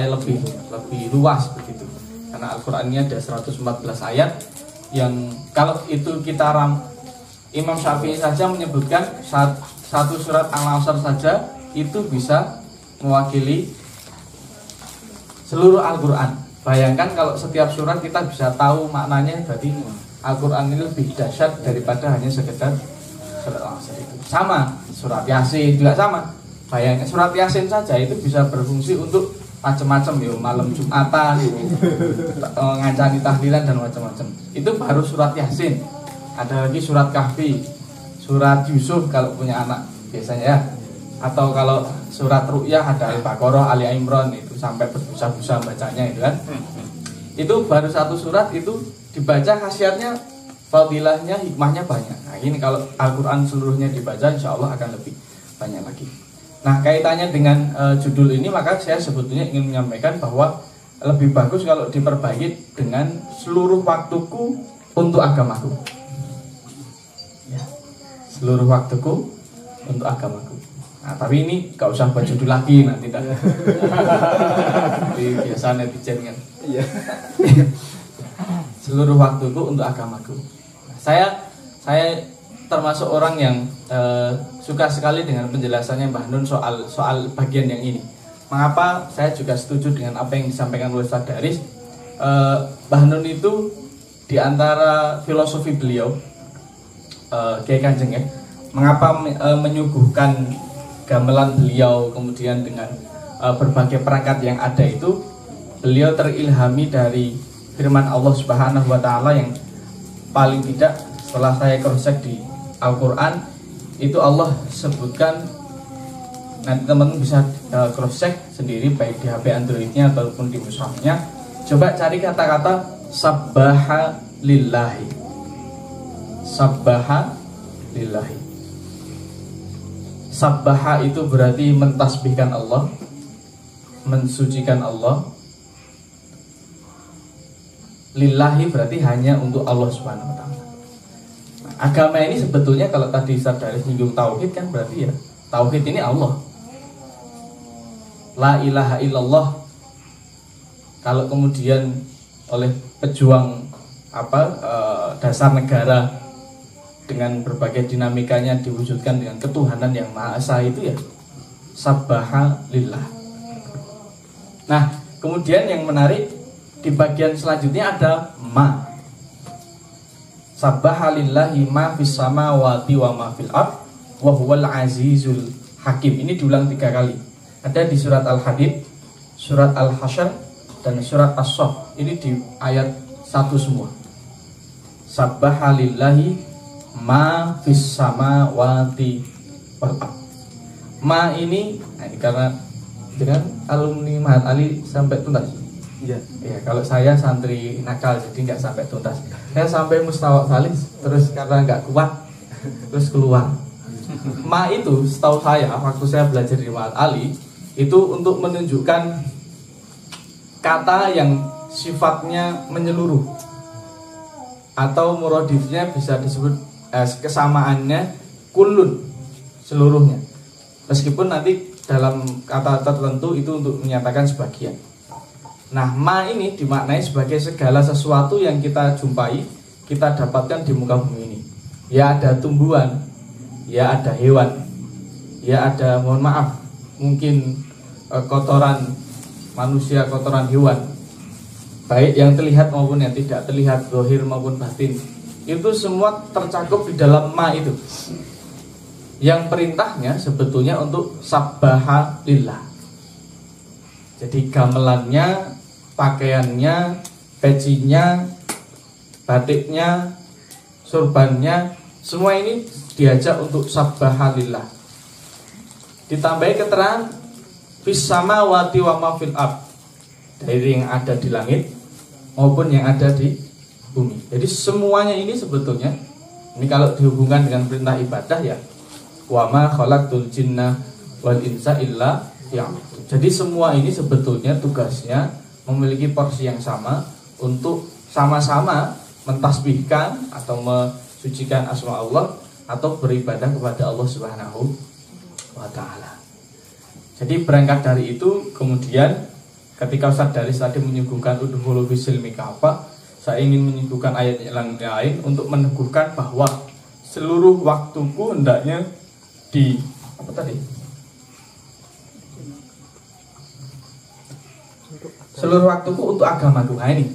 lebih luas begitu. Karena Al-Quran ini ada 114 ayat yang kalau itu kita Imam Syafi'i saja menyebutkan satu surat Al-Asr saja itu bisa mewakili seluruh Al-Quran. Bayangkan kalau setiap surat kita bisa tahu maknanya, berarti Al-Quran ini lebih dahsyat daripada hanya sekedar surat Al-Asr itu. Sama, surat Yasin juga sama. Bayangkan surat Yasin saja itu bisa berfungsi untuk macam-macam ya, malam Jumatan, ngancani tahlilan dan macam-macam. Itu baru surat Yasin. Ada lagi surat Kahfi, surat Yusuf kalau punya anak biasanya ya. Atau kalau surat Ru'yah ada Al-Baqarah, Ali Imran, itu sampai berbusa-busa bacanya itu kan. Itu baru satu surat itu dibaca, khasiatnya, fadilahnya, hikmahnya banyak. Nah ini kalau Al-Quran seluruhnya dibaca, insya Allah akan lebih banyak lagi. Nah kaitannya dengan judul ini, maka saya sebetulnya ingin menyampaikan bahwa lebih bagus kalau diperbaiki dengan seluruh waktuku untuk agamaku ya. Seluruh waktuku untuk agamaku. Nah tapi ini gak usah buat judul lagi, nanti dah. Jadi biasa netizen kan. Seluruh waktuku untuk agamaku. Saya termasuk orang yang suka sekali dengan penjelasannya Mbah Nun soal bagian yang ini. Mengapa saya juga setuju dengan apa yang disampaikan oleh Ustaz Daris. Mbah Nun itu diantara filosofi beliau, Kiai Kanjeng ya, mengapa menyuguhkan gamelan beliau kemudian dengan berbagai perangkat yang ada itu, beliau terilhami dari firman Allah Subhanahu wa taala yang paling tidak setelah saya cross-check di Al-Quran itu Allah sebutkan, nanti teman-teman bisa cross-check sendiri baik di HP Androidnya ataupun di mushafnya. Coba cari kata-kata sabbaha lillahi. Sabbaha lillahi. Sabbaha itu berarti mentasbihkan Allah, mensucikan Allah. Lillahi berarti hanya untuk Allah Subhanahu wa taala. Nah, agama ini sebetulnya kalau tadi Ustaz Daris nyinggung tauhid kan berarti ya tauhid ini Allah. La ilaha illallah. Kalau kemudian oleh pejuang dasar negara dengan berbagai dinamikanya diwujudkan dengan ketuhanan yang Maha Esa itu ya sabbaha lillah. Nah, kemudian yang menarik di bagian selanjutnya ada ma. Sabbaha lillahi ma fis samawati wa ma fil ard wa huwal azizul hakim. Ini diulang 3 kali. Ada di surat Al-Hadid, surat Al-Hasyr dan surat As-Saff. Ini di ayat 1 semua. Sabbaha lillahi ma fis samawati wal ard. Ma ini, nah ini karena dengan alumni Mahat Ali sampai tuntas. Iya. Ya, kalau saya santri nakal jadi nggak sampai tuntas. Saya sampai mustawak salis terus karena nggak kuat terus keluar. Ma itu setahu saya waktu saya belajar di Mahat Ali itu untuk menunjukkan kata yang sifatnya menyeluruh atau muradifnya bisa disebut kesamaannya kulun seluruhnya. Meskipun nanti dalam kata tertentu itu untuk menyatakan sebagian. Nah, ma ini dimaknai sebagai segala sesuatu yang kita jumpai, kita dapatkan di muka bumi ini. Ya ada tumbuhan, ya ada hewan, ya ada, mohon maaf, mungkin kotoran manusia, kotoran hewan, baik yang terlihat maupun yang tidak terlihat, zahir maupun batin. Itu semua tercakup di dalam ma itu. Yang perintahnya sebetulnya untuk sabbaha lillah. Jadi gamelannya, pakaiannya, pecinya, batiknya, surbannya, semua ini diajak untuk sabbaha lillah. Ditambahi keterangan fis samawati wa ma fil ard, dari yang ada di langit maupun yang ada di bumi. Jadi semuanya ini sebetulnya, ini kalau dihubungkan dengan perintah ibadah ya, wa ma khalaqtul jinna wal insa illa liya'budun. Jadi semua ini sebetulnya tugasnya memiliki porsi yang sama untuk sama-sama mentasbihkan atau mensucikan asma Allah atau beribadah kepada Allah Subhanahu wa taala. Jadi berangkat dari itu, kemudian ketika Ustaz Daris tadi menyuguhkan udhulu bisilmi kafa, saya ingin menyuguhkan ayat yang lain untuk meneguhkan bahwa seluruh waktuku hendaknya di apa tadi? Seluruh waktuku untuk agamaku. Nah ini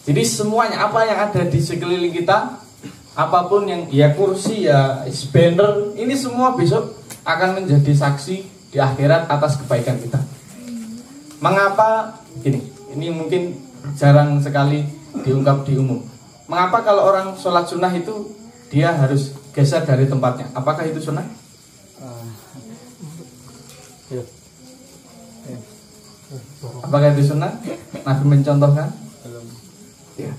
Jadi semuanya apa yang ada di sekeliling kita, apapun yang ya kursi ya banner, ini semua besok akan menjadi saksi di akhirat atas kebaikan kita. Mengapa ini mungkin jarang sekali diungkap di umum. Mengapa kalau orang sholat sunnah itu dia harus geser dari tempatnya? Apakah itu sunnah? Apakah itu sunnah? Nabi mencontohkan? Ya.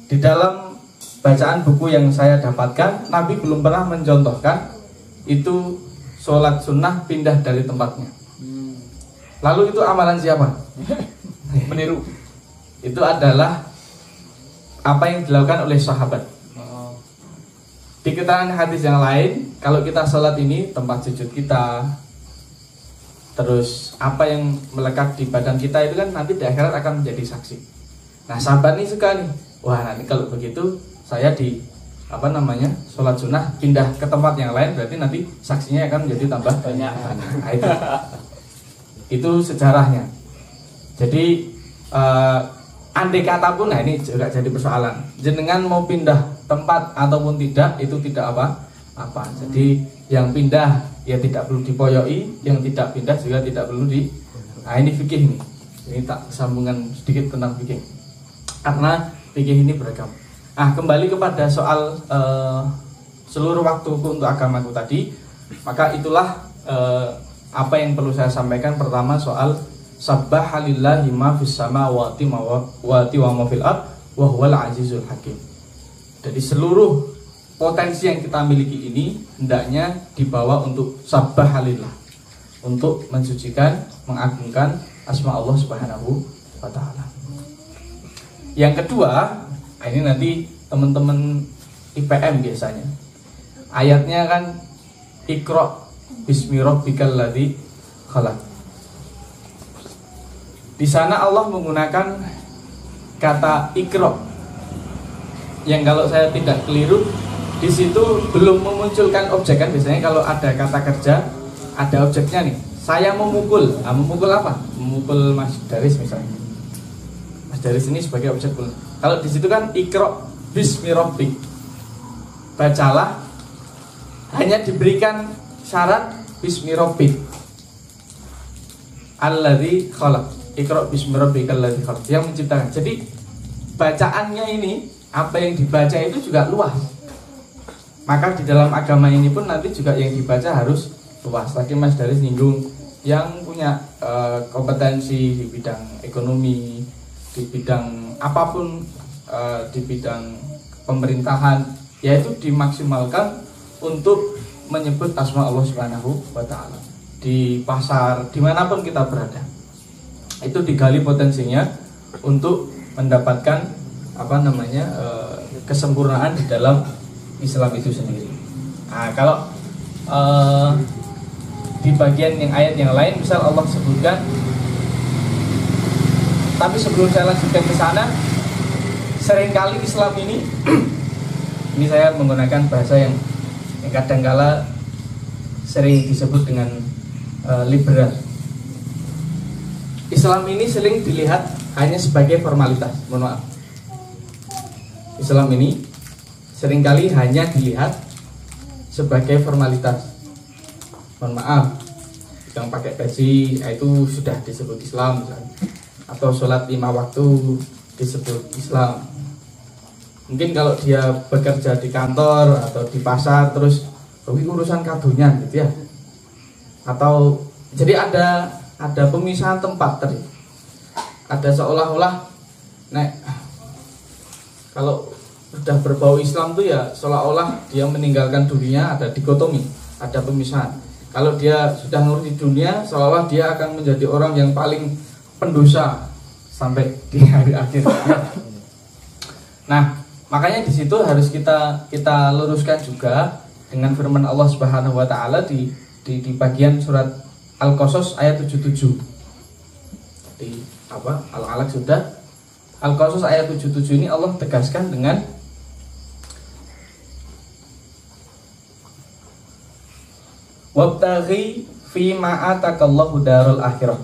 Di dalam bacaan buku yang saya dapatkan, Nabi belum pernah mencontohkan itu sholat sunnah pindah dari tempatnya. Lalu itu amalan siapa? Meniru. Itu adalah apa yang dilakukan oleh sahabat. Di keterangan hadis yang lain, kalau kita sholat ini tempat sujud kita, terus apa yang melekat di badan kita itu kan nanti di akhirat akan menjadi saksi. Nah sahabat ini suka nih, wah nanti kalau begitu saya di sholat sunnah pindah ke tempat yang lain, berarti nanti saksinya akan menjadi tambah banyak. Nah, itu sejarahnya. Jadi andai kata pun, nah ini juga jadi persoalan. Jenengan mau pindah tempat ataupun tidak, itu tidak apa. Jadi yang pindah ya tidak perlu dipoyoi, yang tidak pindah juga tidak perlu di. Nah ini fikih ini. Ini tak sambungan sedikit tentang fikih. Karena fikih ini beragam. Nah kembali kepada soal seluruh waktuku untuk agamaku tadi, maka itulah apa yang perlu saya sampaikan. Pertama soal sabbahalillahi ma fis samawati wa ma fil ard wa huwal azizul hakim. Jadi seluruh potensi yang kita miliki ini hendaknya dibawa untuk sabbahalillah, untuk mensucikan, mengagungkan asma Allah Subhanahu wa taala. Yang kedua, ini nanti teman-teman IPM biasanya. Ayatnya kan Iqra bismi rabbikal ladzi khalaq. Di sana Allah menggunakan kata Iqra. Yang kalau saya tidak keliru, di situ belum memunculkan objek kan. Biasanya kalau ada kata kerja, ada objeknya nih. Saya memukul. Nah, memukul apa? Memukul Mas Daris misalnya. Dari sini sebagai objek. Kalau di situ kan Iqra bismi rabbik, bacalah, hanya diberikan syarat bismi rabbik alladzi khalaq. Iqra bismi rabbikal ladzi khalaq, yang menciptakan. Jadi bacaannya ini, apa yang dibaca itu juga luas. Maka di dalam agama ini pun nanti juga yang dibaca harus luas. Tadi Mas Daris nyinggung yang punya kompetensi di bidang ekonomi, di bidang apapun, di bidang pemerintahan, yaitu dimaksimalkan untuk menyebut asma Allah Subhanahu wa taala. Di pasar, dimanapun kita berada, itu digali potensinya untuk mendapatkan kesempurnaan di dalam Islam itu sendiri. Nah, kalau di bagian yang ayat yang lain, misal Allah sebutkan. Tapi sebelum saya lanjutkan ke sana, seringkali Islam ini saya menggunakan bahasa yang kadangkala sering disebut dengan liberal. Islam ini sering dilihat hanya sebagai formalitas. Mohon maaf. Islam ini seringkali hanya dilihat sebagai formalitas. Mohon maaf, yang pakai peci itu sudah disebut Islam misalnya. Atau sholat 5 waktu disebut Islam. Mungkin kalau dia bekerja di kantor atau di pasar, terus urusan kadonya gitu ya. Atau jadi ada pemisahan tempat tadi. Ada seolah-olah kalau sudah berbau Islam tuh ya seolah-olah dia meninggalkan dunia, ada dikotomi, ada pemisahan. Kalau dia sudah ngurusi dunia, seolah-olah dia akan menjadi orang yang paling pendosa sampai di hari akhir. Nah, makanya di situ harus kita luruskan juga dengan firman Allah Subhanahu wa taala di bagian surat Al-Qasas ayat 77. Di Al-Alaq sudah. Al-Qasas ayat 77 ini Allah tegaskan dengan wabtaghi fi ma atakallahu darul akhirah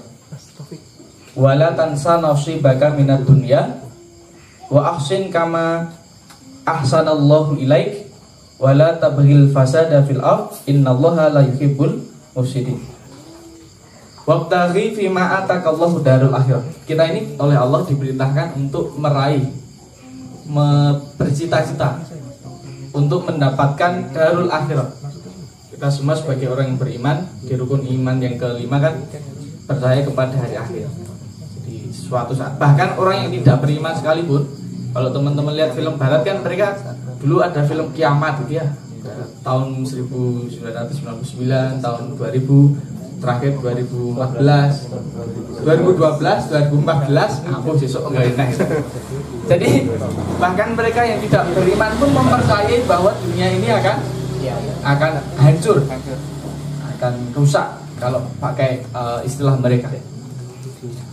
wala tansa nasibaka minad dunya wa ahsin kama ahsanallahu ilaik wa la tabghil fasada fil ard innallaha la yuhibbul mufsidin. Wabtaghi fima atakallahu darul akhirah. Kita ini oleh Allah diperintahkan untuk meraih, bercita-cita untuk mendapatkan darul akhirah. Kita semua sebagai orang yang beriman di rukun iman yang kelima kan percaya kepada hari akhir. Jadi suatu saat, bahkan orang yang tidak beriman sekalipun, kalau teman-teman lihat film barat kan mereka dulu ada film kiamat gitu ya, tahun 1999, tahun 2000, terakhir 2014, 2014, aku besok enggak enak. Jadi bahkan mereka yang tidak beriman pun mempercayai bahwa dunia ini akan hancur, akan rusak kalau pakai istilah mereka.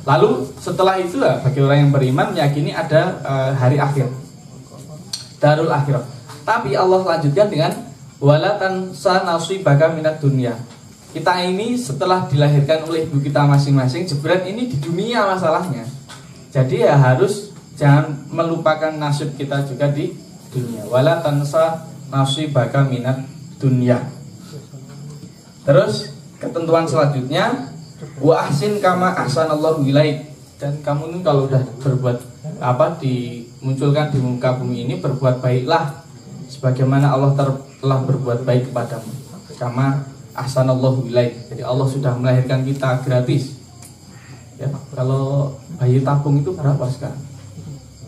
Lalu setelah itu ya, bagi orang yang beriman meyakini ada hari akhir, darul akhirah. Tapi Allah lanjutkan dengan wala tansa nasibaka minad dunya. Kita ini setelah dilahirkan oleh ibu kita masing-masing, jebret ini di dunia masalahnya. Jadi ya harus jangan melupakan nasib kita juga di dunia. Wala tansa nasibaka minad dunya. Terus ketentuan selanjutnya wa ahsin kama ahsanallahu ilaik. Dan kamu ini kalau udah berbuat dimunculkan di muka bumi ini, berbuat baiklah sebagaimana Allah telah berbuat baik kepadamu. Kama ahsanallahu ilaik. Jadi Allah sudah melahirkan kita gratis. Ya, kalau bayi tabung itu berapa sekarang?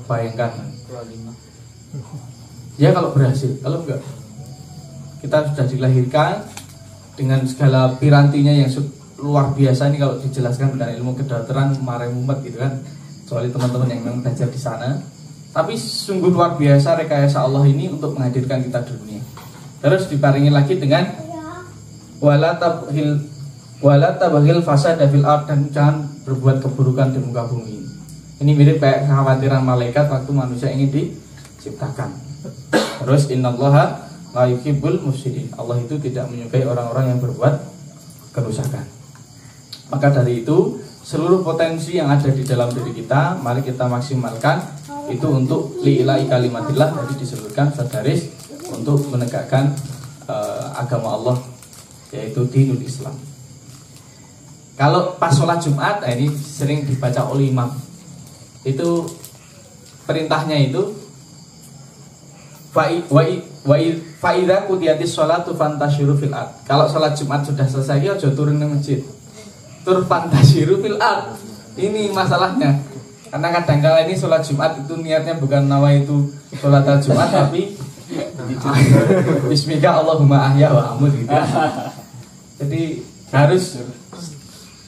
Bayangkan. Ya kalau berhasil, kalau enggak kita sudah dilahirkan dengan segala pirantinya yang luar biasa. Ini kalau dijelaskan dengan ilmu kedokteran marah mumet gitu kan. Soalnya teman-teman yang memang belajar di sana. Tapi sungguh luar biasa rekayasa Allah ini untuk menghadirkan kita di dunia. Terus dibarengi lagi dengan wala tabghil fasada fil ard, dan jangan berbuat keburukan di muka bumi. Ini mirip kayak kekhawatiran malaikat waktu manusia ini diciptakan. Terus innallaha la yuhibbul mufsidin. Allah itu tidak menyukai orang-orang yang berbuat kerusakan. Maka dari itu seluruh potensi yang ada di dalam diri kita mari kita maksimalkan itu untuk li'ila'i kalimatillah. Tadi disebutkan sadaris untuk menegakkan agama Allah, yaitu dinul Islam. Kalau pas sholat Jumat, ini sering dibaca oleh imam. Itu perintahnya itu fa'idha qudiyatis sholatu fantashiru fil ard. Kalau sholat Jumat sudah selesai, ya aja turun ke masjid. Tur fantashiru fil ard. Ini masalahnya. Karena kadang-kala ini sholat Jumat itu niatnya bukan nawaitu sholat Jumat, tapi bismika Allahumma ahya wa amut gitu. Jadi harus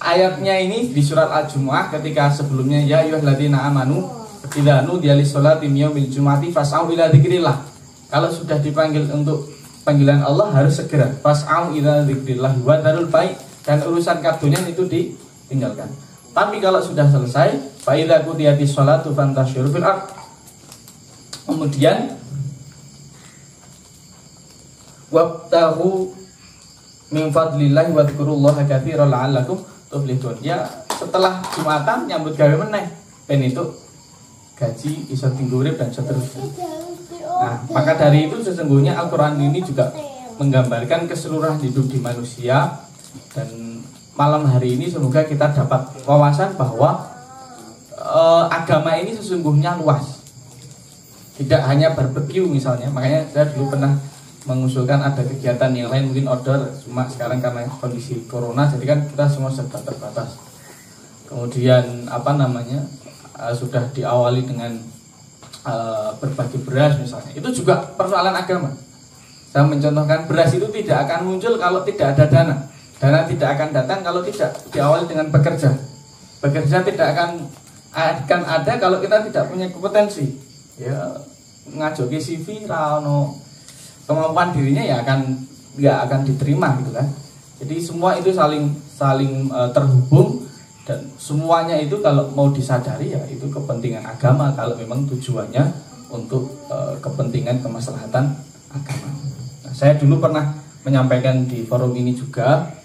ayatnya ini di surat Al-Jumu'ah ketika sebelumnya ya ayyuhalladzina amanu idza nudiya lis-sholati min yaumil jumu'ati fas'au ila dzikrillah. Kalau sudah dipanggil untuk panggilan Allah harus segera fas'au ila dzikrillah wa darul bai', dan urusan kartunya itu ditinggalkan. Tapi kalau sudah selesai fa idza qudiyatis sholatu fantashiru fil ard. Kemudian wabtahu min fadlillahi wa dzkurullaha katsiran la'allakum tuflihun. Ya, setelah Jumatan nyambut gawe meneh ben itu gaji iso tinggal urip dan seterusnya. Nah, maka dari itu sesungguhnya Al-Qur'an ini juga menggambarkan keseluruhan hidup di manusia. Dan malam hari ini semoga kita dapat wawasan bahwa agama ini sesungguhnya luas. Tidak hanya barbeque misalnya. Makanya saya dulu pernah mengusulkan ada kegiatan yang lain mungkin outdoor, cuma sekarang karena kondisi corona jadi kan kita semua serba terbatas. Kemudian sudah diawali dengan berbagi beras misalnya, itu juga persoalan agama. Saya mencontohkan beras itu tidak akan muncul kalau tidak ada dana tidak akan datang kalau tidak diawali dengan bekerja tidak akan ada kalau kita tidak punya kompetensi. Ya ngajoki CV rano kemampuan dirinya ya nggak akan diterima gitu kan. Jadi semua itu saling terhubung, dan semuanya itu kalau mau disadari ya itu kepentingan agama kalau memang tujuannya untuk kepentingan kemaslahatan agama. Nah, saya dulu pernah menyampaikan di forum ini juga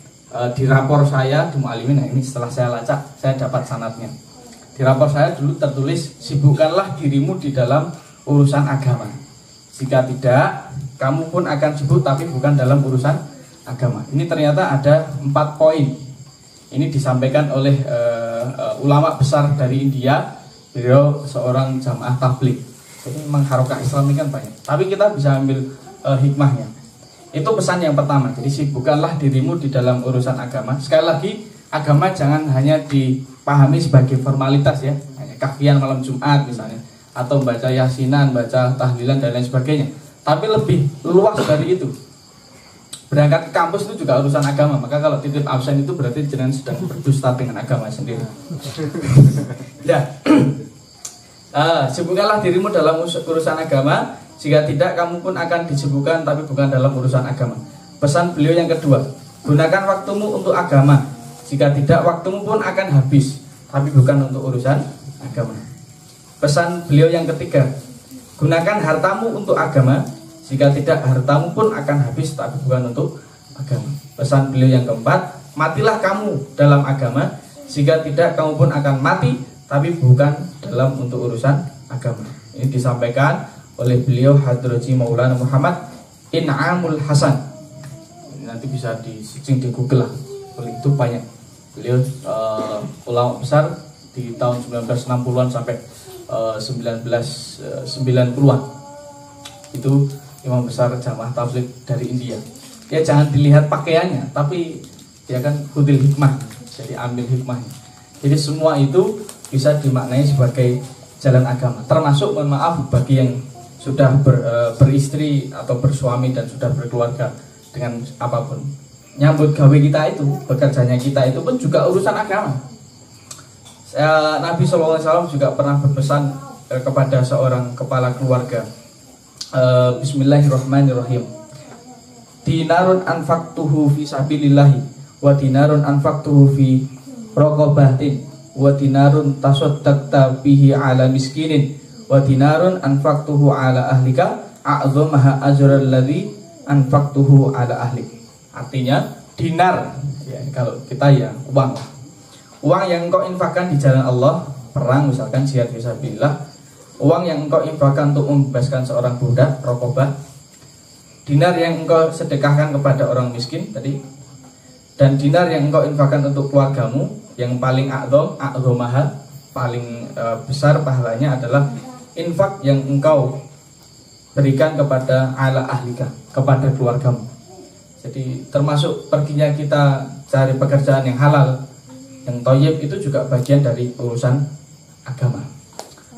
di rapor saya di Mu'alimin. Nah, ini setelah saya lacak saya dapat sanadnya. Di rapor saya dulu tertulis, sibukkanlah dirimu di dalam urusan agama. Jika tidak, kamu pun akan sibuk tapi bukan dalam urusan agama. Ini ternyata ada 4 poin. Ini disampaikan oleh ulama besar dari India. Beliau seorang jamaah tabligh. Jadi memang harokah Islam ini kan banyak. Tapi kita bisa ambil hikmahnya. Itu pesan yang pertama. Jadi sibukkanlah dirimu di dalam urusan agama. Sekali lagi, agama jangan hanya dipahami sebagai formalitas ya, hanya kahfian malam Jumat misalnya, atau baca yasinan, baca tahlilan dan lain sebagainya. Tapi lebih luas dari itu. Berangkat ke kampus itu juga urusan agama. Maka kalau titip absen itu berarti jenengan sedang berdusta dengan agama sendiri. Ya. Sibukkanlah dirimu dalam urusan agama. Jika tidak, kamu pun akan disibukkan tapi bukan dalam urusan agama. Pesan beliau yang kedua, gunakan waktumu untuk agama. Jika tidak, waktumu pun akan habis tapi bukan untuk urusan agama. Pesan beliau yang ketiga, gunakan hartamu untuk agama. Jika tidak, hartamu pun akan habis tapi bukan untuk agama. Pesan beliau yang keempat, matilah kamu dalam agama. Jika tidak, kamu pun akan mati tapi bukan dalam untuk urusan agama. Ini disampaikan oleh beliau Hadraji Maulana Muhammad In'amul Hasan. Nanti bisa di-searching di Google lah. Itu banyak. Beliau ulama besar di tahun 1960-an sampai 1990-an. Itu imam besar jamaah tabligh dari India. Ya jangan dilihat pakaiannya, tapi dia kan khudil hikmah. Jadi ambil hikmahnya. Jadi semua itu bisa dimaknai sebagai jalan agama. Termasuk mohon maaf bagi yang sudah beristri atau bersuami dan sudah berkeluarga dengan apapun. Nyambut gawe kita itu, bekerjanya kita itu pun juga urusan agama. Nabi SAW juga pernah berpesan kepada seorang kepala keluarga, Bismillahirrahmanirrahim. Dinarun anfaqtuhu fi sabilillahi wa dinarun anfaqtuhu fi raqabatin wa dinarun tasaddaqta bihi ala miskinin wa dinarun anfaqtuhu ala ahlika a'dhamaha ajral ladzi anfaqtuhu ala ahlik. Artinya dinar ya, kalau kita ya uang yang engkau infakkan di jalan Allah, perang misalkan jihad fisabilillah, uang yang engkau infakkan untuk membebaskan seorang budak raqabah, dinar yang engkau sedekahkan kepada orang miskin tadi, dan dinar yang engkau infakkan untuk keluargamu, yang paling a'dhamaha paling besar pahalanya adalah infak yang engkau berikan kepada ala ahlika, kepada keluargamu. Jadi termasuk perginya kita cari pekerjaan yang halal, yang thayyib, itu juga bagian dari urusan agama.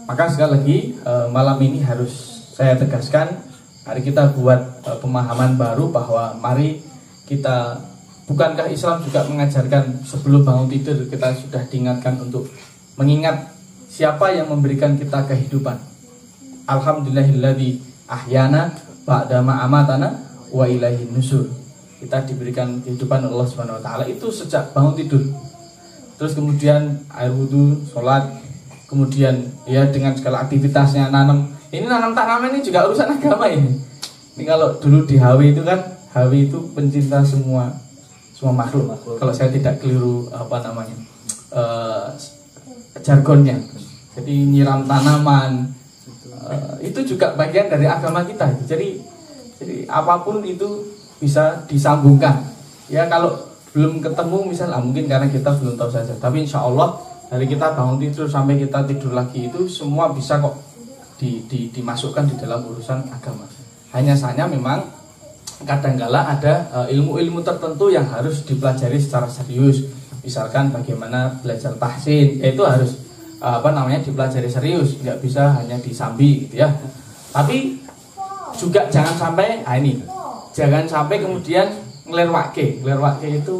Maka sekali lagi malam ini harus saya tegaskan, hari kita buat pemahaman baru bahwa mari kita, bukankah Islam juga mengajarkan sebelum bangun tidur kita sudah diingatkan untuk mengingat siapa yang memberikan kita kehidupan. Alhamdulillahilladzi ahyana ba'da ma amatana wa ilaihin nusur. Kita diberikan kehidupan Allah Subhanahu wa taala itu sejak bangun tidur. Terus kemudian air wudu, sholat, kemudian ya dengan segala aktivitasnya nanam. Ini nanam tanaman ini juga urusan agama ini. Ini kalau dulu di HW itu kan, HW itu pencinta semua makhluk. Kalau saya tidak keliru jargonnya. Jadi nyiram tanaman itu juga bagian dari agama kita. Jadi apapun itu bisa disambungkan. Ya kalau belum ketemu misalnya mungkin karena kita belum tahu saja. Tapi insya Allah dari kita bangun tidur sampai kita tidur lagi itu semua bisa kok dimasukkan di dalam urusan agama. Hanya saja memang kadangkala ada ilmu-ilmu tertentu yang harus dipelajari secara serius. Misalkan bagaimana belajar tahsin, itu harus dipelajari serius, nggak bisa hanya disambi gitu ya. Tapi juga jangan sampai jangan sampai kemudian ngelerwake itu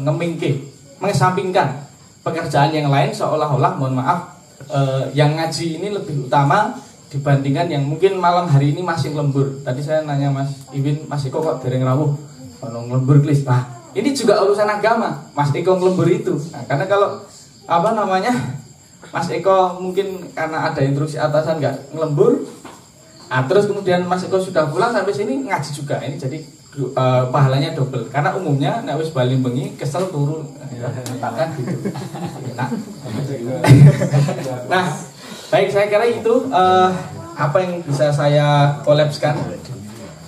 ngemingke, mengesampingkan pekerjaan yang lain seolah-olah mohon maaf yang ngaji ini lebih utama dibandingkan yang mungkin malam hari ini masih lembur. Tadi saya nanya Mas Iwin, Mas Iko kok dereng rawuh lembur klis. Nah, ini juga urusan agama, Mas Eko ngelembur itu. Nah, karena kalau Mas Eko mungkin karena ada instruksi atasan nggak ngelembur, Nah, terus kemudian Mas Eko sudah pulang sampai sini ngaji juga. Ini jadi pahalanya double. Karena umumnya nek wis bali bengi kesel turu kan gitu. Nah, baik, saya kira itu apa yang bisa saya kolapskan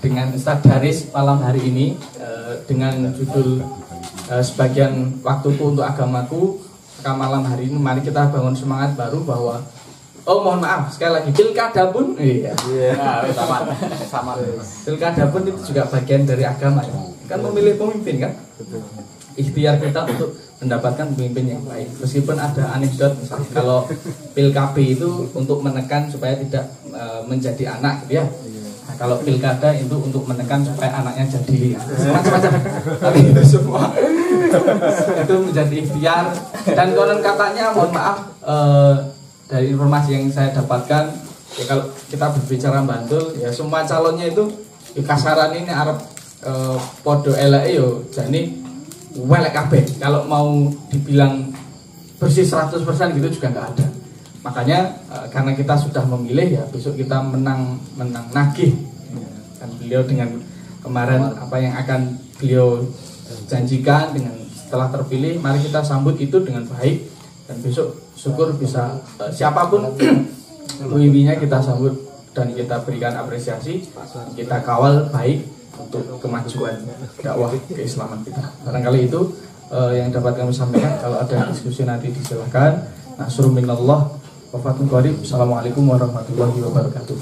dengan Ustadz Daris malam hari ini dengan judul sebagian waktuku untuk agamaku. Maka malam hari ini mari kita bangun semangat baru bahwa mohon maaf sekali lagi pilkada pun sama pilkada pun itu juga bagian dari agama ya. Kan memilih pemimpin kan, ikhtiar kita untuk mendapatkan pemimpin yang baik. Meskipun ada anekdot misalnya kalau PILKB itu untuk menekan supaya tidak menjadi anak gitu ya. Nah, kalau pilkada itu untuk menekan supaya anaknya jadi macam-macam. Tapi itu semua itu menjadi ikhtiar. Dan konon katanya mohon maaf dari informasi yang saya dapatkan ya, kalau kita berbicara Bantul ya semua calonnya itu ya, kasaran ini Arab podo eleke yo jane welek kabeh. Kalau mau dibilang bersih 100% gitu juga nggak ada. Makanya karena kita sudah memilih ya besok kita menang nagih. Dan beliau dengan kemarin apa yang akan beliau janjikan dengan setelah terpilih, mari kita sambut itu dengan baik dan besok syukur bisa siapapun pemimpinnya kita sambut dan kita berikan apresiasi, kita kawal baik untuk kemajuan dakwah keislaman kita. Barangkali itu yang dapat kami sampaikan. Kalau ada diskusi nanti disilahkan. Nasrun minallah wa fathun qarib. Assalamualaikum warahmatullahi wabarakatuh.